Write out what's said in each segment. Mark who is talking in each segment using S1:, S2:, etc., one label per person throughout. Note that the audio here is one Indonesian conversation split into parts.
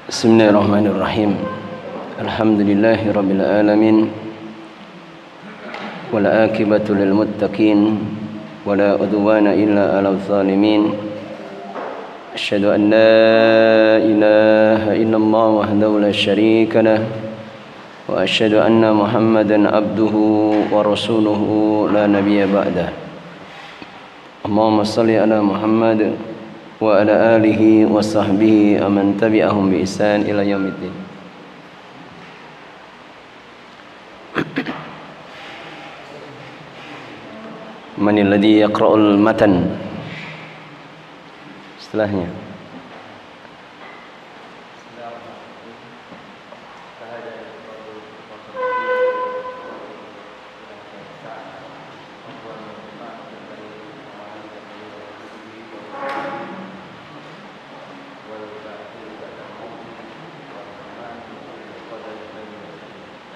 S1: Bismillahirrahmanirrahim. Alhamdulillahi rabbil alamin. Wal aqibatu lil muttaqin wala udwana illa 'alal zalimin. Asyhadu an la ilaha illallah wahdahu la syarika lah wa asyhadu anna Muhammadan abduhu wa rasuluhu la nabiyya ba'dah. Allahumma shalli ala Muhammad wa ala alihi wa sahbihi aman tabi'ahum bi ihsan ila yaumiddin. Manil ladzi yaqra'ul matan. Setelahnya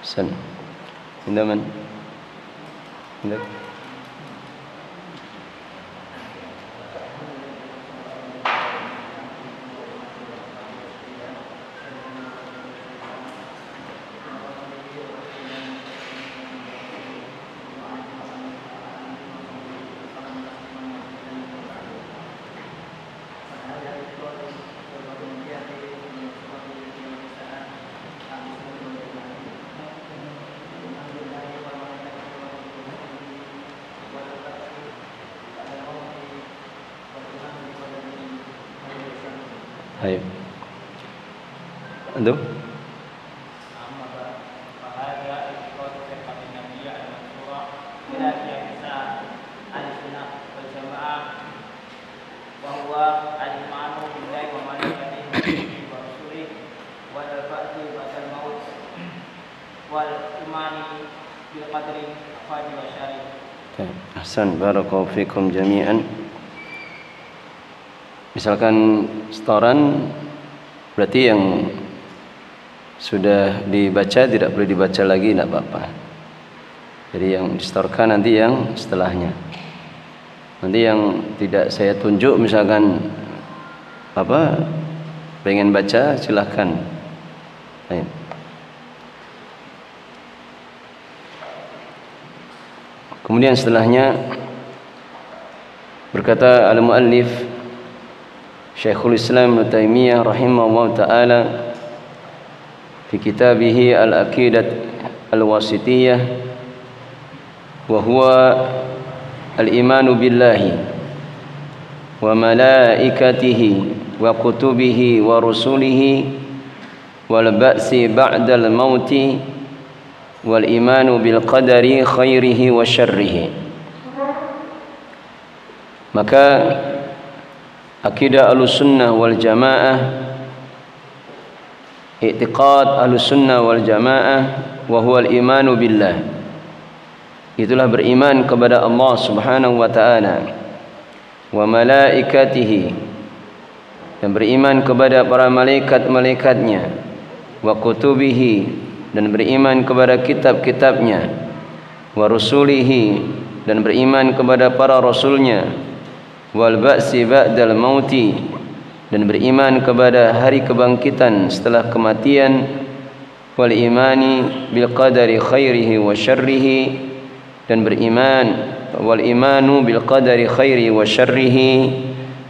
S1: Sen. Indaman. Indak. Ayo. Antum? Ahsan, barakallahu fikum jami'an. Misalkan setoran berarti yang sudah dibaca tidak perlu dibaca lagi, tidak apa-apa. Jadi yang disetorkan nanti yang setelahnya. Nanti yang tidak saya tunjuk misalkan apa pengen baca silahkan. Baik. Kemudian setelahnya berkata al-muallif Syekhul Islam Ibnu Taimiyah rahimahullah taala fi kitabih al-aqidah al-wasitiyah wa huwa al-imanu billahi wa malaikatihi wa wa kutubihi wa rusulihi wal ba'si ba'dal mauti wal imanu bil qadari khairihi wa syarrihi. Maka akidah Ahlussunnah wal Jamaah, i'tiqad Ahlussunnah wal Jamaah wa huwa al-imanu billah, itulah beriman kepada Allah Subhanahu wa taala, wa malaikatihi, dan beriman kepada para malaikat-malaikatnya, wa kutubihi, dan beriman kepada kitab-kitabnya, wa rusulihi, dan beriman kepada para rasulnya, wal ba'si ba'dal mauti, dan beriman kepada hari kebangkitan setelah kematian, wal imani bil qadari khairihi wa syarrihi, dan beriman wal imanu bil qadari khairihi wa syarrihi,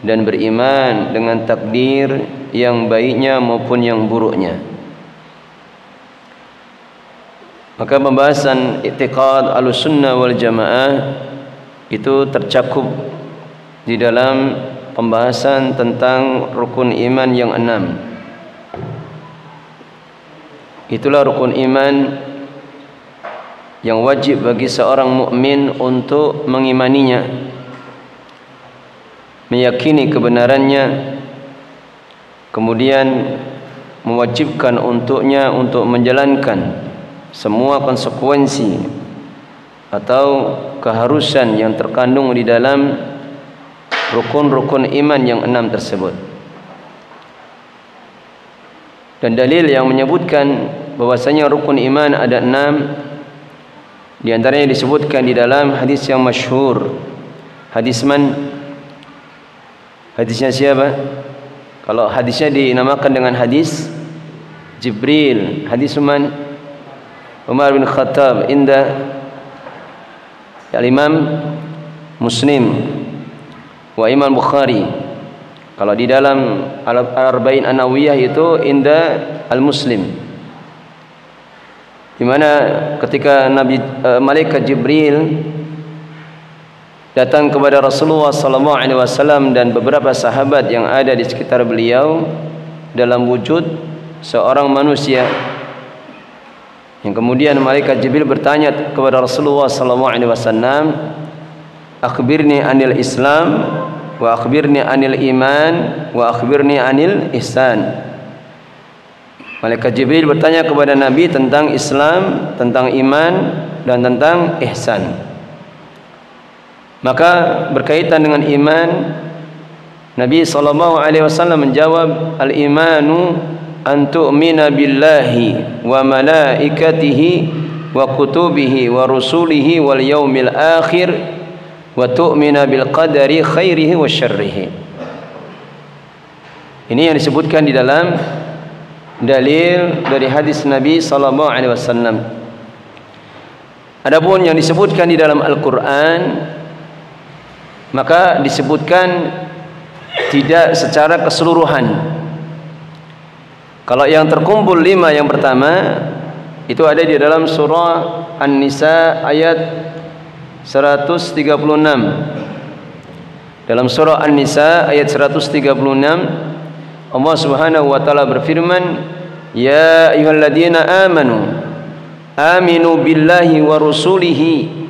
S1: dan beriman dengan takdir yang baiknya maupun yang buruknya. Maka pembahasan i'tiqad Ahlussunnah wal Jamaah itu tercakup di dalam pembahasan tentang rukun iman yang 6. Itulah rukun iman yang wajib bagi seorang mukmin untuk mengimaninya, meyakini kebenarannya, kemudian mewajibkan untuknya untuk menjalankan semua konsekuensi atau keharusan yang terkandung di dalam rukun-rukun iman yang 6 tersebut. Dan dalil yang menyebutkan bahwasanya rukun iman ada 6, di antaranya disebutkan di dalam hadis yang masyhur. Hadis man? Hadisnya siapa? Kalau hadisnya dinamakan dengan hadis Jibril, hadis man? Umar bin Khattab inda Al-Imam Muslim wa Imam Bukhari. Kalau di dalam Al-Arba'in An-Nawawiyah itu inda Al-Muslim, di mana ketika malaikat Jibril datang kepada Rasulullah sallallahu alaihi wasallam dan beberapa sahabat yang ada di sekitar beliau dalam wujud seorang manusia, yang kemudian malaikat Jibril bertanya kepada Rasulullah sallallahu alaihi wasallam, akhbirni anil Islam wa akhbirni anil iman wa akhbirni anil ihsan. Malaikat Jibril bertanya kepada Nabi tentang Islam, tentang iman, dan tentang ihsan. Maka berkaitan dengan iman, Nabi SAW menjawab, al-imanu an tu'mina billahi wa malaikatihi wa kutubihi wa rusulihi wal yaumil akhir wa tu'mina bil qadari khairihi wa syarrihi. Ini yang disebutkan di dalam dalil dari hadis Nabi sallallahu alaihi wasallam. Adapun yang disebutkan di dalam Al-Qur'an, maka disebutkan tidak secara keseluruhan. Kalau yang terkumpul 5 yang pertama itu ada di dalam surah An-Nisa ayat 136. Dalam surah An-Nisa ayat 136, Allah Subhanahu wa taala berfirman, ya ayyuhalladzina amanu aminu billahi wa rasulihi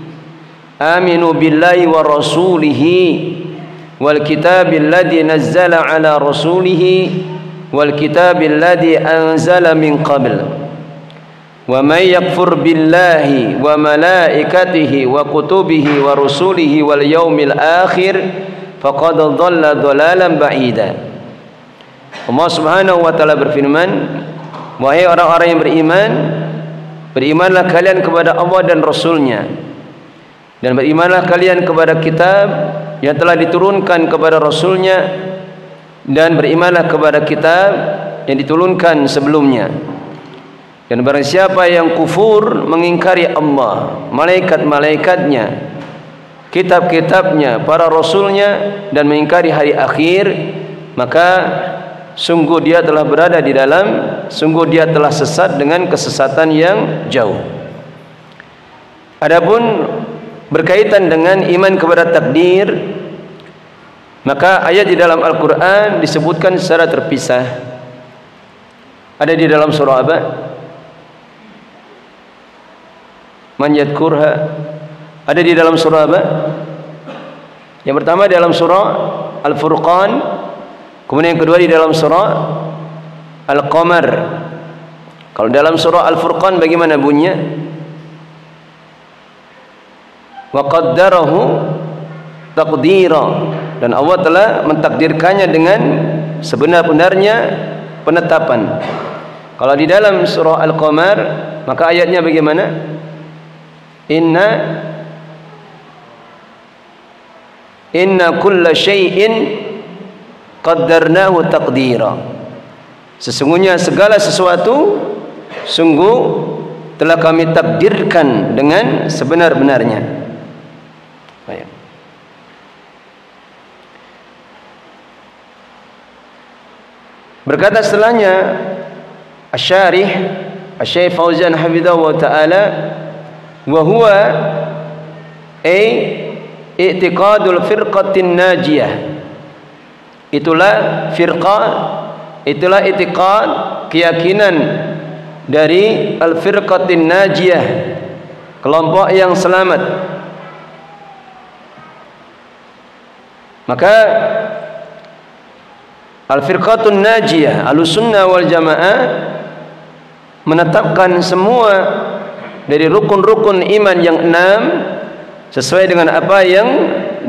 S1: aminu billahi wa rasulihi wal kitabil ladzi nazzala ala rasulihi wal kitabil ladzi anzala min qabl wa may yakfur billahi wa malaikatihi wa kutubihi wa rusulihi wal yaumil akhir faqad dhalla dhalalan ba'ida. Allah Subhanahu wa taala berfirman, wahai orang-orang yang beriman, berimanlah kalian kepada Allah dan Rasulnya, dan berimanlah kalian kepada kitab yang telah diturunkan kepada Rasulnya, dan berimanlah kepada kitab yang diturunkan sebelumnya. Dan barang siapa yang kufur, mengingkari Allah, malaikat-malaikatnya, kitab-kitabnya, para rasulnya, dan mengingkari hari akhir, maka sungguh dia telah berada di dalam, sungguh dia telah sesat dengan kesesatan yang jauh. Adapun berkaitan dengan iman kepada takdir, Maka ayat di dalam Al-Quran disebutkan secara terpisah. Ada di dalam surah apa? Man yadhkurha. Ada di dalam surah apa? Yang pertama di dalam surah Al-Furqan, kemudian yang kedua di dalam surah Al-Qamar. Kalau dalam surah Al-Furqan bagaimana bunyinya? Wa qaddarahu taqdira, dan Allah telah mentakdirkannya dengan sebenar-benarnya penetapan. Kalau di dalam surah Al-Qamar, maka ayatnya bagaimana? Inna kulla syai'in qaddarnahu taqdira. Sesungguhnya segala sesuatu sungguh telah kami takdirkan dengan sebenar-benarnya. Baik. Berkata setelahnya Asy-Syarih Asy-Syaikh Fauzan hafidhahu wa ta'ala, wa huwa i'tiqadul firqatin najiyah. Itulah firqah, itulah i'tiqad, keyakinan dari al-firqatin najiyah, kelompok yang selamat. Maka al-firqatun najiyah, Ahlussunnah wal Jamaah menetapkan semua dari rukun-rukun iman yang 6 sesuai dengan apa yang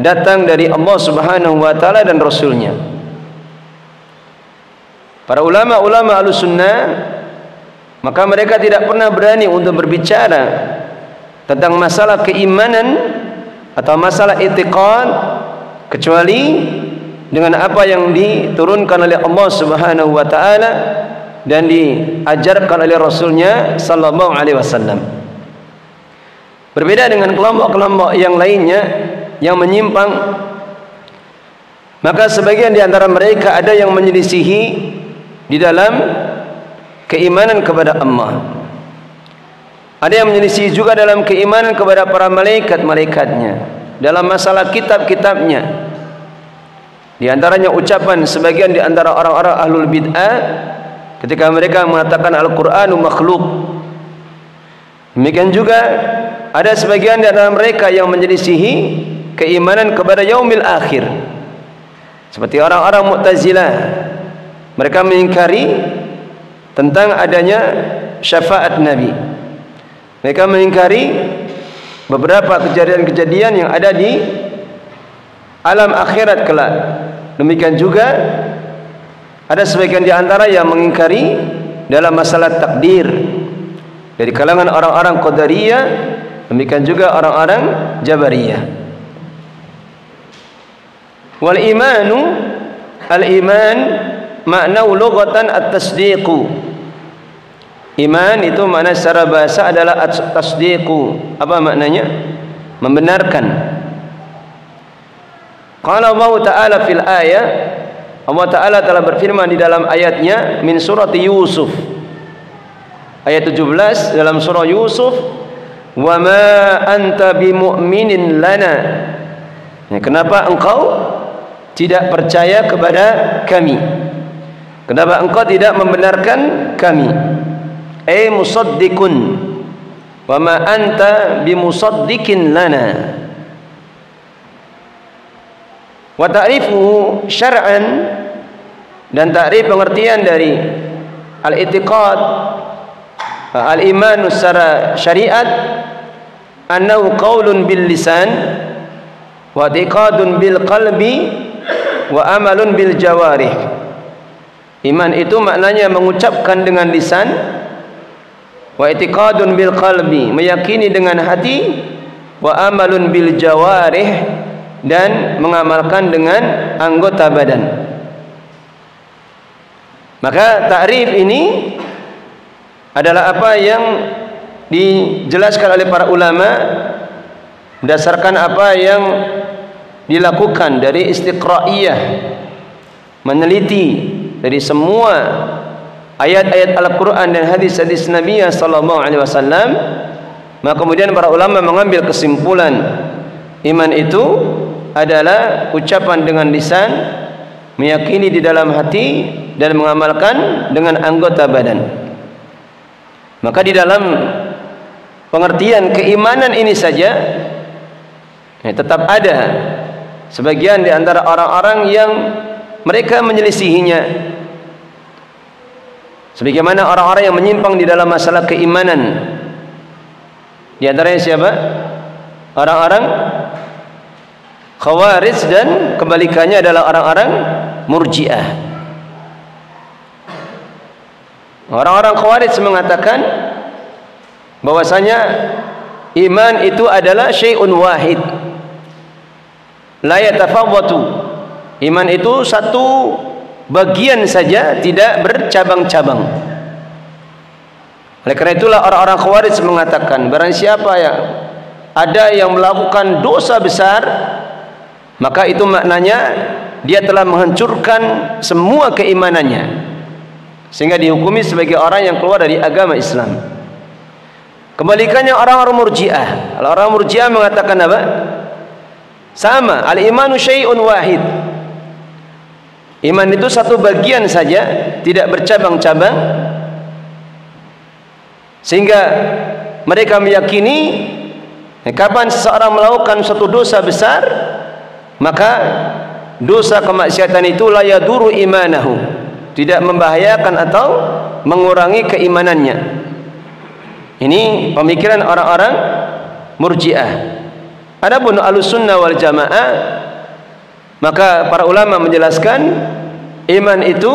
S1: datang dari Allah Subhanahu wa taala dan Rasulnya. Para ulama-ulama Ahlussunnah, maka mereka tidak pernah berani untuk berbicara tentang masalah keimanan atau masalah i'tiqad kecuali dengan apa yang diturunkan oleh Allah Subhanahu wa taala dan diajarkan oleh Rasulnya sallallahu alaihi wasallam. Berbeda dengan kelompok-kelompok yang lainnya yang menyimpang, maka sebagian di antara mereka ada yang menyelisihi di dalam keimanan kepada Allah. Ada yang menyelisihi juga dalam keimanan kepada para malaikat-malaikatnya, dalam masalah kitab-kitabnya. Di antaranya ucapan sebagian di antara orang-orang ahlul bid'ah ketika mereka mengatakan Al-Qur'anu makhluk. Demikian juga ada sebagian di antara mereka yang menyelisihi keimanan kepada yaumil akhir, seperti orang-orang Mu'tazilah. Mereka mengingkari tentang adanya syafaat Nabi. Mereka mengingkari beberapa kejadian-kejadian yang ada di alam akhirat kelak. Demikian juga ada sebagian di antara yang mengingkari dalam masalah takdir dari kalangan orang-orang Qadariyah, demikian juga orang-orang Jabariyah. Wal imanu, al-iman makna lughatan at-tasdiqu. Iman itu makna secara bahasa adalah at-tasdiqu. Apa maknanya? Membenarkan. Qala Allah Ta'ala fil ayat, Allah Ta'ala telah berfirman di dalam ayatnya min surat Yusuf ayat 17 dalam surah Yusuf, wa ma anta bimu'minin lana. Ya, kenapa engkau tidak percaya kepada kami? Kenapa engkau tidak membenarkan kami? Musaddiqun, wa ma anta bimusaddiqin lana. Wa ta'rifuhu syar'an, dan ta'rif pengertian dari al-i'tiqad al-iman secara syariat, annahu qaulun bil lisan wa i'tiqadun bil qalbi wa amalun bil jawarih. Iman itu maknanya mengucapkan dengan lisan, wa i'tiqadun bil qalbi, meyakini dengan hati, wa amalun bil jawarih, dan mengamalkan dengan anggota badan. Maka ta'rif ini adalah apa yang dijelaskan oleh para ulama berdasarkan apa yang dilakukan dari istiqra'iyah, meneliti dari semua ayat-ayat Al-Quran dan hadis-hadis Nabi sallallahu alaihi wasallam. Maka kemudian para ulama mengambil kesimpulan iman itu adalah ucapan dengan lisan, meyakini di dalam hati, dan mengamalkan dengan anggota badan. Maka di dalam pengertian keimanan ini saja tetap ada sebagian di antara orang-orang yang mereka menyelisihinya, sebagaimana orang-orang yang menyimpang di dalam masalah keimanan. Di antaranya siapa? Orang-orang Khawarij, dan kebalikannya adalah orang-orang Murji'ah. Orang-orang Khawarij mengatakan bahwasanya iman itu adalah syai'un wahid, la yatafawwatu. Iman itu satu bagian saja, tidak bercabang-cabang. Oleh karena itulah orang-orang Khawarij mengatakan, barang siapa yang ada yang melakukan dosa besar, maka itu maknanya dia telah menghancurkan semua keimanannya, sehingga dihukumi sebagai orang yang keluar dari agama Islam. Kebalikannya orang-orang Murji'ah. Orang Murji'ah mengatakan apa? Sama, al-imanu syai'un wahid. Iman itu satu bagian saja, tidak bercabang-cabang, sehingga mereka meyakini kapan seseorang melakukan suatu dosa besar, maka dosa kemaksiatan itu la yaduru imanahu, tidak membahayakan atau mengurangi keimanannya. Ini pemikiran orang-orang Murji'ah. Adapun Ahlussunnah wal Jamaah, maka para ulama menjelaskan iman itu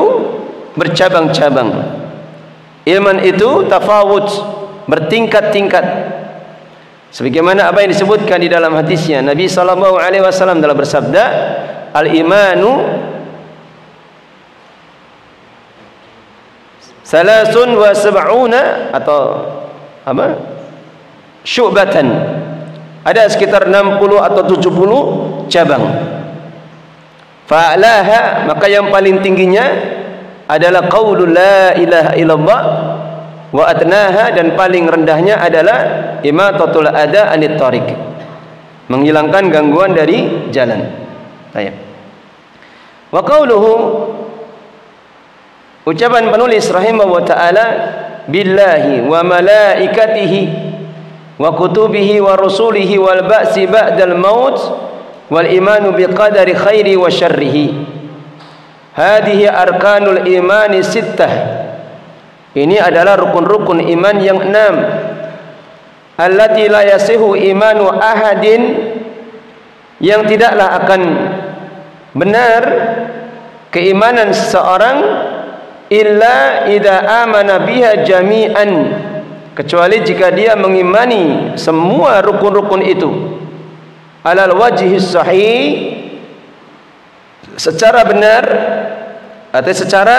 S1: bercabang-cabang. Iman itu tafawut, bertingkat-tingkat. Sebagaimana apa yang disebutkan di dalam hadisnya, Nabi SAW telah bersabda, al-imanu salasun wa sab'una, atau apa? Syu'batan. Ada sekitar 60 atau 70 cabang. Fa'alaha, maka yang paling tingginya adalah qaulul la ilaha illallah, wa adnaha, dan paling rendahnya adalah imatatul adha anit tariq, menghilangkan gangguan dari jalan. Baik. Wa qauluhu, ucapan penulis rahimahu wa ta'ala, billahi wa malaikatihi wa kutubihi wa rusulihi wal ba'si ba'dal maut wal imanu biqadari khairi wa syarrihi. Hadhihi arkanul imani sittah. Ini adalah rukun-rukun iman yang 6. Allati la yasihu imanu ahadin, yang tidaklah akan benar keimanan seseorang illa idza amana biha jami'an, kecuali jika dia mengimani semua rukun-rukun itu alal wajhi sahih, secara benar atau secara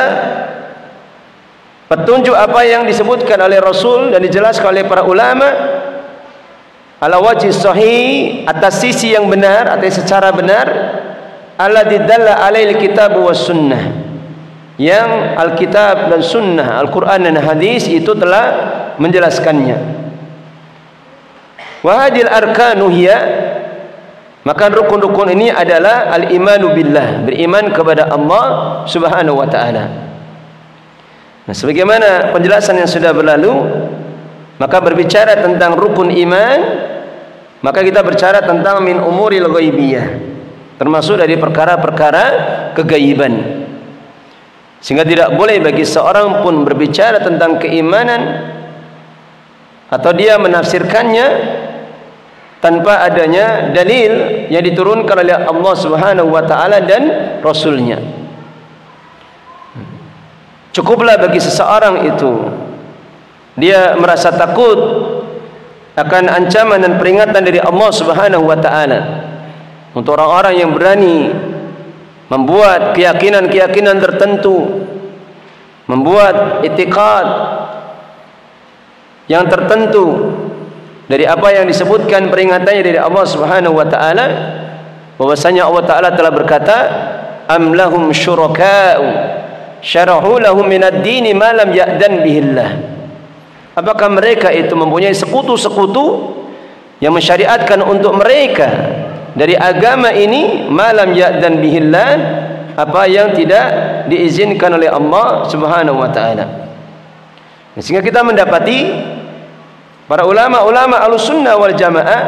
S1: petunjuk apa yang disebutkan oleh Rasul dan dijelaskan oleh para ulama, ala wajhi sahih, atas sisi yang benar atau secara benar, alladzi dalla alaihi kitab was sunnah, yang Alkitab dan Sunnah, Al-Quran dan Hadis itu telah menjelaskannya. Wahadil arkanu hiya, maka rukun-rukun ini adalah al-imanu billah, beriman kepada Allah Subhanahu wa ta'ala. Nah, sebagaimana penjelasan yang sudah berlalu, maka berbicara tentang rukun iman, maka kita berbicara tentang min umuril ghaibiyah, termasuk dari perkara-perkara kegaiban. Sehingga tidak boleh bagi seorang pun berbicara tentang keimanan atau dia menafsirkannya tanpa adanya dalil yang diturunkan oleh Allah Subhanahu wa ta'ala dan Rasulnya. Cukuplah bagi seseorang itu dia merasa takut akan ancaman dan peringatan dari Allah Subhanahu wa ta'ala. Untuk orang-orang yang berani membuat keyakinan-keyakinan tertentu, membuat i'tiqad yang tertentu dari apa yang disebutkan peringatannya dari Allah Subhanahu wa ta'ala, bahwasanya Allah Ta'ala telah berkata, am lahum syuraka'u syarahu lahum minad dini ma lam ya'dan bihillah. Apakah mereka itu mempunyai sekutu-sekutu yang mensyariatkan untuk mereka dari agama ini malam ya'dan bihillah, apa yang tidak diizinkan oleh Allah Subhanahu wa taala. Sehingga kita mendapati para ulama-ulama Ahlussunnah wal Jamaah,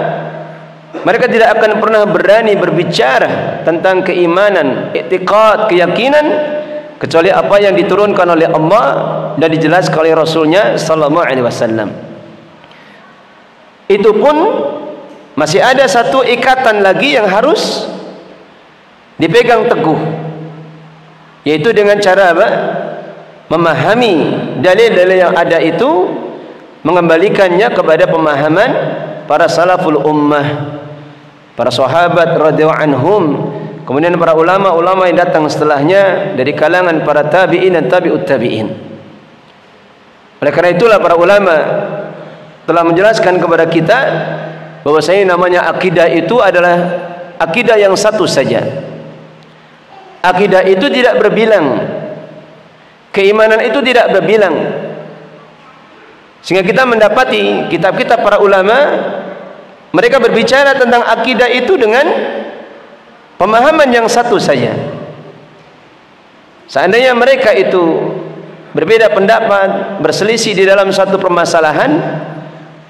S1: mereka tidak akan pernah berani berbicara tentang keimanan, i'tiqad, keyakinan, kecuali apa yang diturunkan oleh Allah dan dijelaskan oleh Rasulnya sallallahu alaihi wasallam. Itu pun masih ada satu ikatan lagi yang harus dipegang teguh, yaitu dengan cara apa? Memahami dalil-dalil yang ada itu, mengembalikannya kepada pemahaman para salaful ummah, para sahabat radhiyallahu anhum, kemudian para ulama-ulama yang datang setelahnya dari kalangan para tabi'in dan tabi'ut tabi'in. Oleh karena itulah para ulama telah menjelaskan kepada kita bahwasanya namanya akidah itu adalah akidah yang satu saja. Akidah itu tidak berbilang, keimanan itu tidak berbilang. Sehingga kita mendapati kitab-kitab para ulama, mereka berbicara tentang akidah itu dengan pemahaman yang satu saja. Seandainya mereka itu berbeda pendapat, berselisih di dalam satu permasalahan,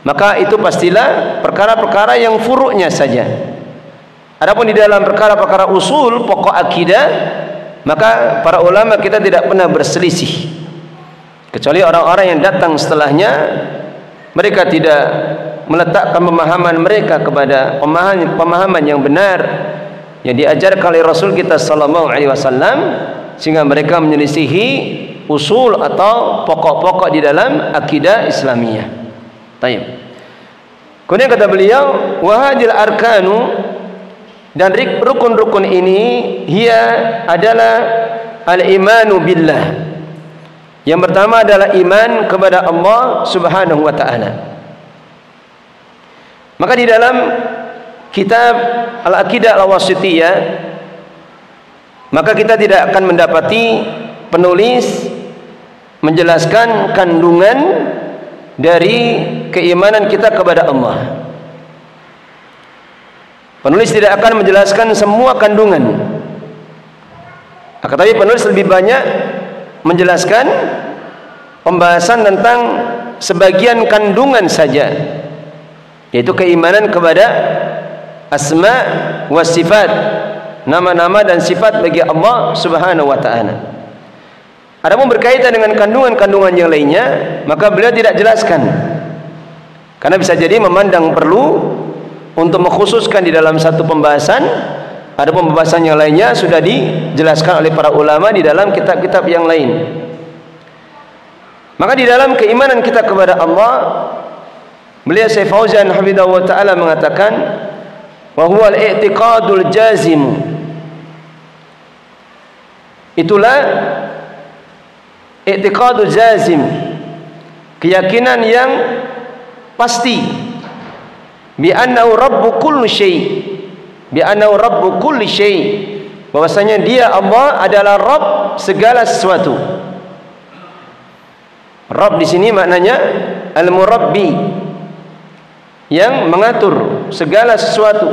S1: maka itu pastilah perkara-perkara yang furuknya saja. Adapun di dalam perkara-perkara usul, pokok akidah, maka para ulama kita tidak pernah berselisih. Kecuali orang-orang yang datang setelahnya, mereka tidak meletakkan pemahaman mereka kepada pemahaman yang benar yang diajarkan oleh Rasul kita sallallahu alaihi wasallam, sehingga mereka menyelisihi usul atau pokok-pokok di dalam akidah Islamiyah. Baik. Kemudian kata beliau, wa hadil arkanu, dan rukun-rukun ini ia adalah al-imanu billah. Yang pertama adalah iman kepada Allah Subhanahu wa taala. Maka di dalam kitab Al-Aqidah Al-Wasithiyah, maka kita tidak akan mendapati penulis menjelaskan kandungan dari keimanan kita kepada Allah. Penulis tidak akan menjelaskan semua kandungan. Akan tetapi penulis lebih banyak menjelaskan pembahasan tentang sebagian kandungan saja, yaitu keimanan kepada asma wa sifat, nama-nama dan sifat bagi Allah Subhanahu wa taala. Adapun berkaitan dengan kandungan-kandungan yang lainnya, maka beliau tidak jelaskan, karena bisa jadi memandang perlu untuk mengkhususkan di dalam satu pembahasan. Adapun pembahasan yang lainnya sudah dijelaskan oleh para ulama di dalam kitab-kitab yang lain. Maka di dalam keimanan kita kepada Allah, beliau Syekh Fauzan hafidhahu wa ta'ala mengatakan, wa huwa al-i'tiqadul jazim. Itulah i'tiqadul jazim, keyakinan yang pasti, bi annahu rabbu kulli syai', bi annahu rabbu kulli syai', bahwasanya dia Allah adalah Rabb segala sesuatu. Rabb di sini maknanya al-murabbi, yang mengatur segala sesuatu,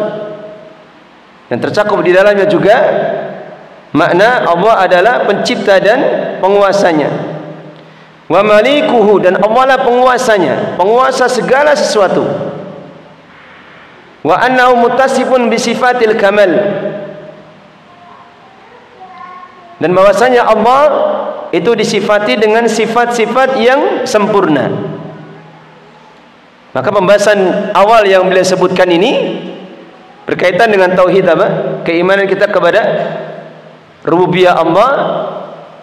S1: dan tercakup di dalamnya juga makna Allah adalah pencipta dan penguasanya. Wa malikuhu, dan Allah lah penguasanya, penguasa segala sesuatu. Wa annahu muttasifun bi sifatil kamal, dan bahwasanya Allah itu disifati dengan sifat-sifat yang sempurna. Maka pembahasan awal yang beliau sebutkan ini berkaitan dengan tauhid apa? Keimanan kita kepada rububiyah Allah.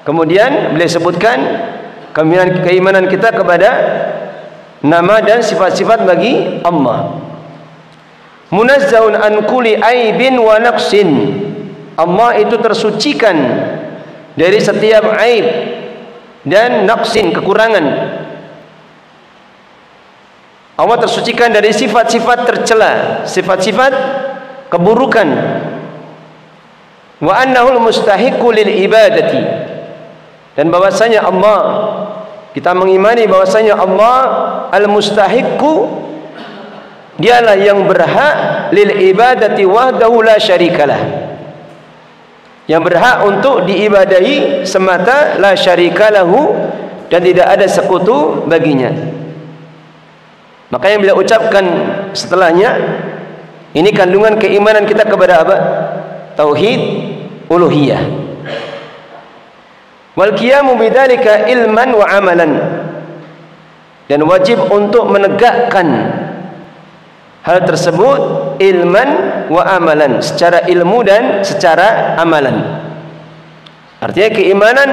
S1: Kemudian beliau sebutkan keimanan kita kepada nama dan sifat-sifat bagi Allah. Munazzahun an kulli aibin wa naqsin, Allah itu tersucikan dari setiap aib dan naqsin, kekurangan. Allah tersucikan dari sifat-sifat tercela, sifat-sifat keburukan. Wa annahul mustahiqu lil ibadati, dan bahwasanya Allah, kita mengimani bahwasanya Allah al-mustahiqu dialah yang berhak lil ibadati wahdahu la syarikalah, yang berhak untuk diibadahi semata, la syarikalahu, dan tidak ada sekutu baginya. Maka yang beliau ucapkan setelahnya, ini kandungan keimanan kita kepada apa? Tauhid uluhiyah. Wal qiyamu bidzalika ilman wa amalan, dan wajib untuk menegakkan hal tersebut ilman wa amalan, secara ilmu dan secara amalan. Artinya keimanan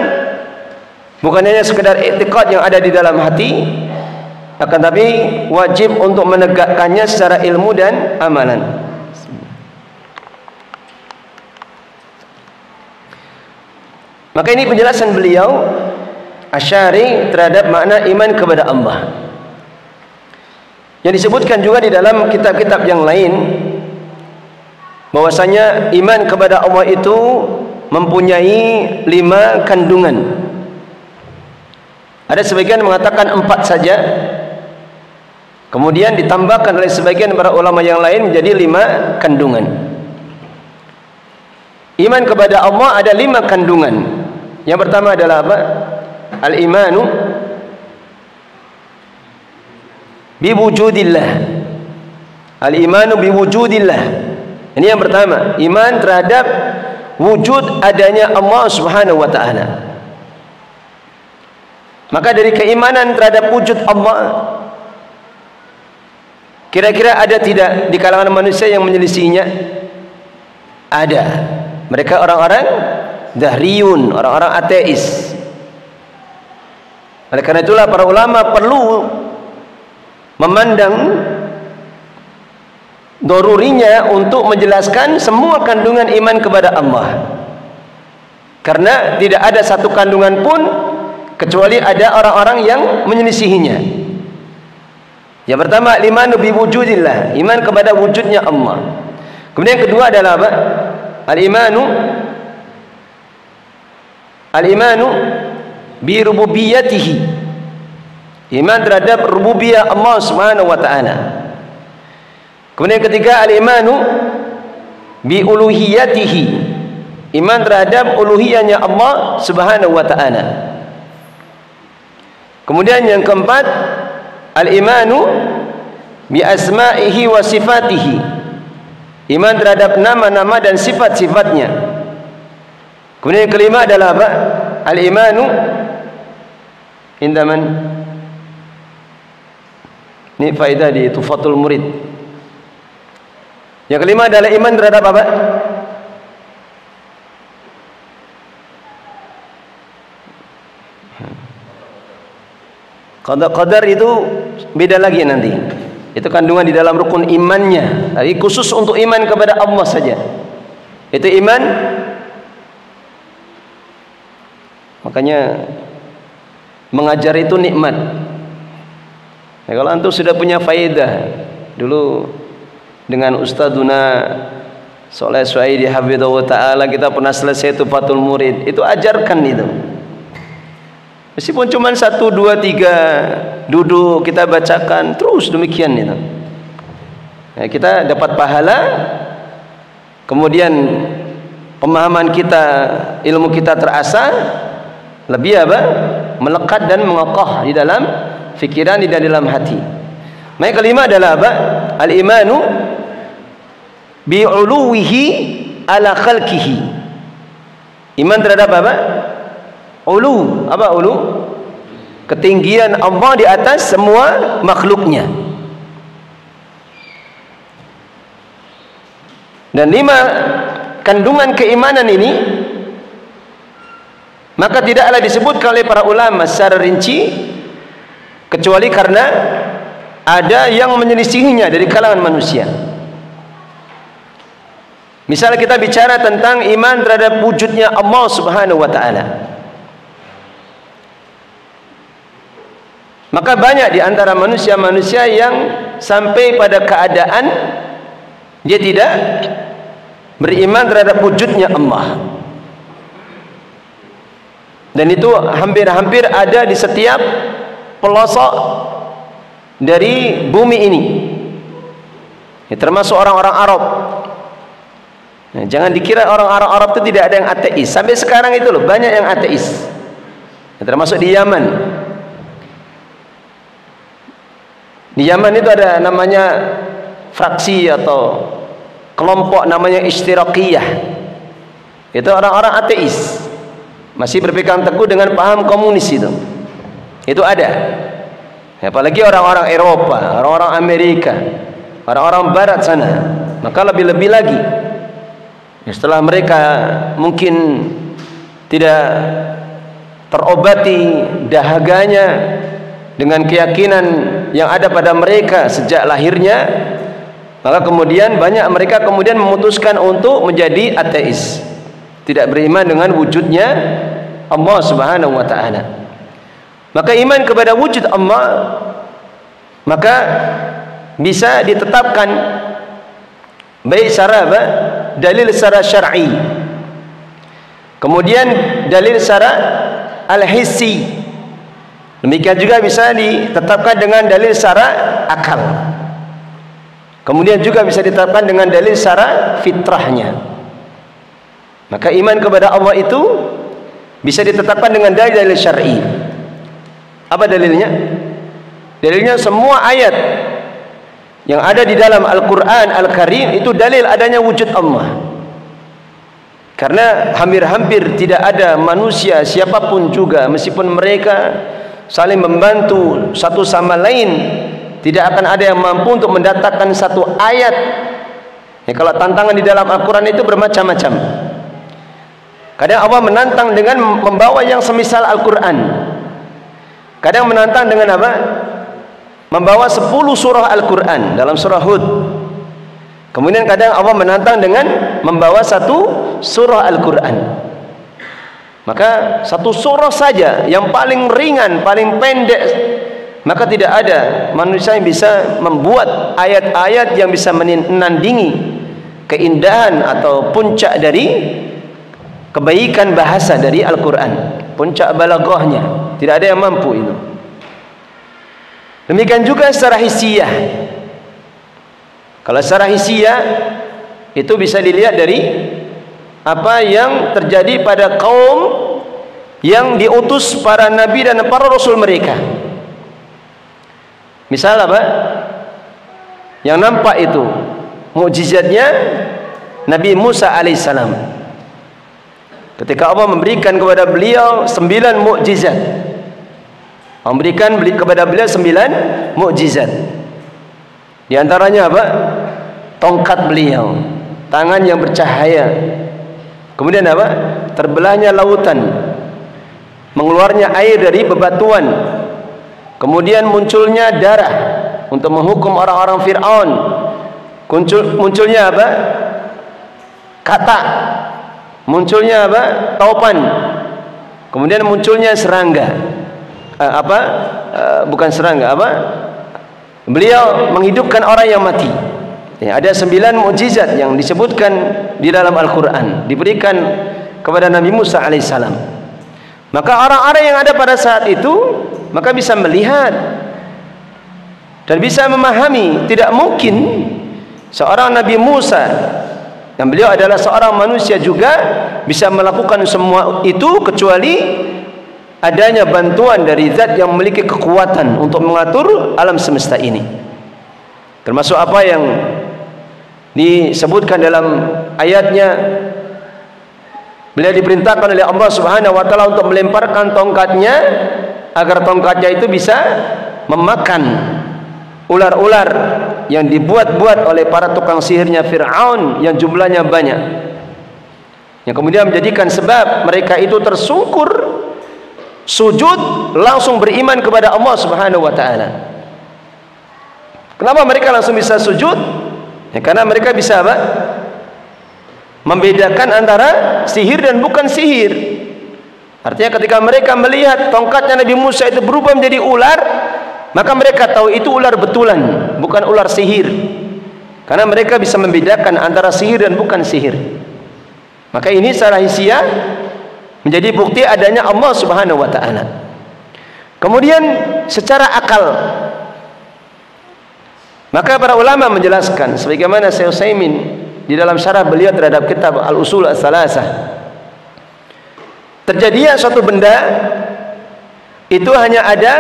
S1: bukan hanya sekedar i'tiqad yang ada di dalam hati, akan tapi wajib untuk menegakkannya secara ilmu dan amalan. Maka ini penjelasan beliau Asy'ari terhadap makna iman kepada Allah, yang disebutkan juga di dalam kitab-kitab yang lain, bahwasanya iman kepada Allah itu mempunyai 5 kandungan. Ada sebagian mengatakan 4 saja, kemudian ditambahkan oleh sebagian para ulama yang lain menjadi 5 kandungan. Iman kepada Allah ada 5 kandungan. Yang pertama adalah apa? Al-imanu biwujudillah. Al-imanu biwujudillah. Ini yang pertama, iman terhadap wujud adanya Allah Subhanahu wa taala. Maka dari keimanan terhadap wujud Allah, kira-kira ada tidak di kalangan manusia yang menyelisihinya? Ada. Mereka orang-orang dahriyun, orang-orang ateis. Oleh karena itulah para ulama perlu memandang dorurinya untuk menjelaskan semua kandungan iman kepada Allah, karena tidak ada satu kandungan pun kecuali ada orang-orang yang menyelisihinya. Yang pertama, al-imanu biwujudillah, iman kepada wujudnya Allah. Kemudian yang kedua adalah apa? Al-imanu bi rububiyyatihi, iman terhadap rububiyah Allah Subhanahu wa taala. Kemudian yang ketiga, al-imanu bi uluhiyatihi, iman terhadap uluhiyahnya Allah Subhanahu wa taala. Kemudian yang keempat, al-imanu bi asma'ihi wa sifatihi, iman terhadap nama-nama dan sifat-sifatnya. Kemudian yang kelima adalah apa? Al-imanu indaman. Ini faedah di Tuhfatul Murid. Yang kelima adalah iman terhadap apa? Qadar itu beda lagi nanti. Itu kandungan di dalam rukun imannya. Tapi khusus untuk iman kepada Allah saja. Itu iman. Makanya mengajar itu nikmat. Nah, kalau antum sudah punya faedah, dulu dengan Ustadzuna Soleh Suhaidi hafidhahu ta'ala kita pernah selesai Tuhfatul Murid, itu ajarkan itu. Meskipun cuma 1, 2, 3 duduk kita bacakan terus demikian itu. Nah, kita dapat pahala, kemudian pemahaman kita, ilmu kita terasa lebih apa? Melekat dan mengokoh di dalam fikiran, di dalam hati. Maka kelima adalah apa? Al-imanu bi'uluwihi ala khalqihi, iman terhadap apa? Ulu. Apa ulu? Ketinggian Allah di atas semua makhluknya. Dan 5 kandungan keimanan ini maka tidaklah disebutkan oleh para ulama secara rinci, kecuali karena ada yang menyelisihinya dari kalangan manusia. Misalnya kita bicara tentang iman terhadap wujudnya Allah Subhanahu wa taala, maka banyak di antara manusia-manusia yang sampai pada keadaan dia tidak beriman terhadap wujudnya Allah. Dan itu hampir-hampir ada di setiap pelosok dari bumi ini. Ya, termasuk orang-orang Arab. Nah, jangan dikira orang-orang Arab itu tidak ada yang ateis. Sampai sekarang itu loh banyak yang ateis. Ya, termasuk di Yaman. Di Yaman itu ada namanya fraksi atau kelompok namanya Ishtirakiyah. Itu orang-orang ateis, masih berpegang teguh dengan paham komunis itu. Itu ada. Ya, apalagi orang-orang Eropa, orang-orang Amerika, orang-orang Barat sana, maka lebih-lebih lagi. Ya, setelah mereka mungkin tidak terobati dahaganya dengan keyakinan yang ada pada mereka sejak lahirnya, maka kemudian banyak mereka kemudian memutuskan untuk menjadi ateis, tidak beriman dengan wujudnya Allah Subhanahu wa ta'ala. Maka iman kepada wujud Allah maka bisa ditetapkan baik secara apa? Dalil secara syar'i, kemudian dalil secara al-hissi. Demikian juga bisa ditetapkan dengan dalil secara akal. Kemudian juga bisa ditetapkan dengan dalil secara fitrahnya. Maka iman kepada Allah itu bisa ditetapkan dengan dalil syar'i. Apa dalilnya? Dalilnya semua ayat yang ada di dalam Al-Quran Al-Karim itu dalil adanya wujud Allah. Karena hampir-hampir tidak ada manusia siapapun juga, meskipun mereka saling membantu satu sama lain, tidak akan ada yang mampu untuk mendatangkan satu ayat. Ya, kalau tantangan di dalam Al-Quran itu bermacam-macam. Kadang Allah menantang dengan membawa yang semisal Al-Quran. Kadang menantang dengan apa? Membawa 10 surah Al-Quran dalam surah Hud. Kemudian kadang Allah menantang dengan membawa 1 surah Al-Quran. Maka 1 surah saja yang paling ringan, paling pendek, maka tidak ada manusia yang bisa membuat ayat-ayat yang bisa menandingi keindahan atau puncak dari kebaikan bahasa dari Al-Quran, puncak balaghahnya. Tidak ada yang mampu itu. Demikian juga secara hissiyah. Kalau secara hissiyah itu bisa dilihat dari apa yang terjadi pada kaum yang diutus para nabi dan para rasul mereka. Misal apa? Yang nampak itu mukjizatnya Nabi Musa alaihissalam. Ketika Allah memberikan kepada beliau 9 mukjizat. Memberikan kepada beliau 9 mukjizat. Di antaranya apa? Tongkat beliau, tangan yang bercahaya. Kemudian apa? Terbelahnya lautan, mengeluarnya air dari bebatuan. Kemudian munculnya darah untuk menghukum orang-orang Fir'aun. Munculnya apa? Kata. Munculnya apa? Taupan. Kemudian munculnya serangga. Bukan serangga, apa? Beliau menghidupkan orang yang mati. Ya, ada 9 mukjizat yang disebutkan di dalam Al-Quran, diberikan kepada Nabi Musa alaihissalam. Maka orang-orang yang ada pada saat itu maka bisa melihat dan bisa memahami. Tidak mungkin seorang Nabi Musa, yang beliau adalah seorang manusia juga, bisa melakukan semua itu kecuali adanya bantuan dari zat yang memiliki kekuatan untuk mengatur alam semesta ini. Termasuk apa yang disebutkan dalam ayatnya, beliau diperintahkan oleh Allah Subhanahu wa ta'ala untuk melemparkan tongkatnya agar tongkatnya itu bisa memakan ular-ular yang dibuat-buat oleh para tukang sihirnya Fir'aun yang jumlahnya banyak, yang kemudian menjadikan sebab mereka itu tersungkur sujud langsung beriman kepada Allah Subhanahu wa ta'ala. Kenapa mereka langsung bisa sujud? Ya, karena mereka bisa apa? Membedakan antara sihir dan bukan sihir. Artinya ketika mereka melihat tongkatnya Nabi Musa itu berubah menjadi ular, maka mereka tahu itu ular betulan, bukan ular sihir. Karena mereka bisa membedakan antara sihir dan bukan sihir. Maka ini secara hissiyah menjadi bukti adanya Allah Subhanahu wa ta'ala. Kemudian secara akal, Maka para ulama menjelaskan sebagaimana Syekh Utsaimin di dalam syarah beliau terhadap kitab Al-Usul Ats-Tsalatsah, terjadinya suatu benda itu hanya ada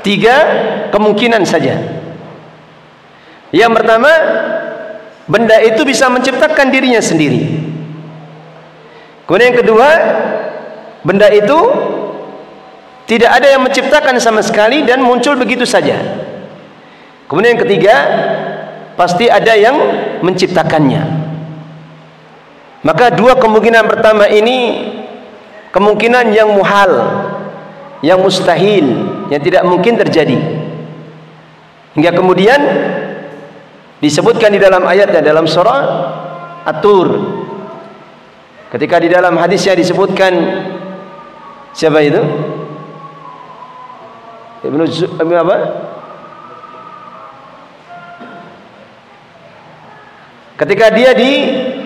S1: 3 kemungkinan saja. Yang pertama, benda itu bisa menciptakan dirinya sendiri. Kemudian yang kedua, benda itu tidak ada yang menciptakan sama sekali dan muncul begitu saja. Kemudian yang ketiga, pasti ada yang menciptakannya. Maka 2 kemungkinan pertama ini kemungkinan yang muhal, yang mustahil, yang tidak mungkin terjadi. Hingga kemudian disebutkan di dalam ayatnya dalam surah At-Tur, ketika di dalam hadisnya disebutkan, siapa itu? Ibnu apa? Ketika dia ditawan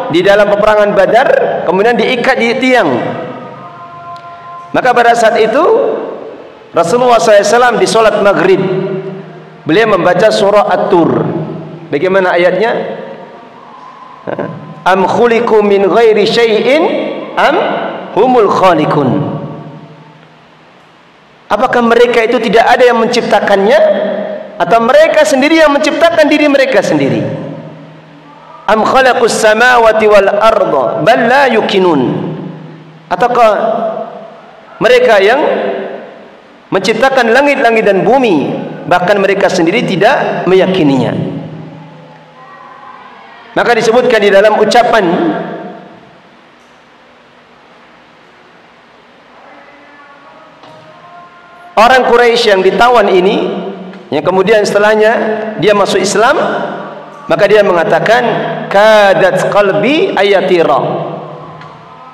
S1: di dalam peperangan Badar, kemudian diikat di tiang. Maka pada saat itu Rasulullah SAW di sholat maghrib, beliau membaca surah At-Tur. Bagaimana ayatnya? Am khuliqu min ghairi syai'in am humul khaliqun. Apakah mereka itu tidak ada yang menciptakannya, atau mereka sendiri yang menciptakan diri mereka sendiri? Am khalaqus samawati wal arda bal la yuqinun. Ataukah mereka yang menciptakan langit-langit dan bumi, bahkan mereka sendiri tidak meyakininya? Maka disebutkan di dalam ucapan orang Quraisy yang ditawan ini, yang kemudian setelahnya dia masuk Islam, maka dia mengatakan, kadat qalbi ayatira,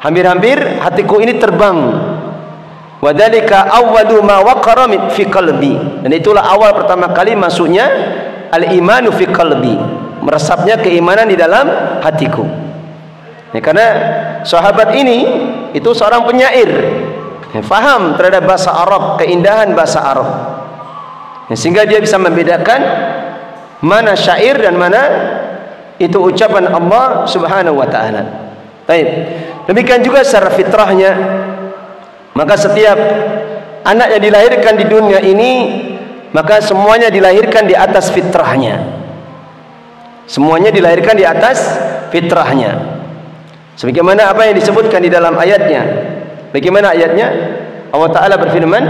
S1: hampir-hampir hatiku ini terbang. Wadhalika awwalu ma waqara fi qalbi, dan itulah awal pertama kali masuknya al-imanu fi qalbi, meresapnya keimanan di dalam hatiku. Ya, karena sahabat ini itu seorang penyair, faham terhadap bahasa Arab, keindahan bahasa Arab, sehingga dia bisa membedakan mana syair dan mana itu ucapan Allah Subhanahu wa taala. Baik. Demikian juga secara fitrahnya, maka setiap anak yang dilahirkan di dunia ini, maka semuanya dilahirkan di atas fitrahnya. Semuanya dilahirkan di atas fitrahnya. Sebagaimana apa yang disebutkan di dalam ayatnya. Bagaimana ayatnya? Allah Ta'ala berfirman,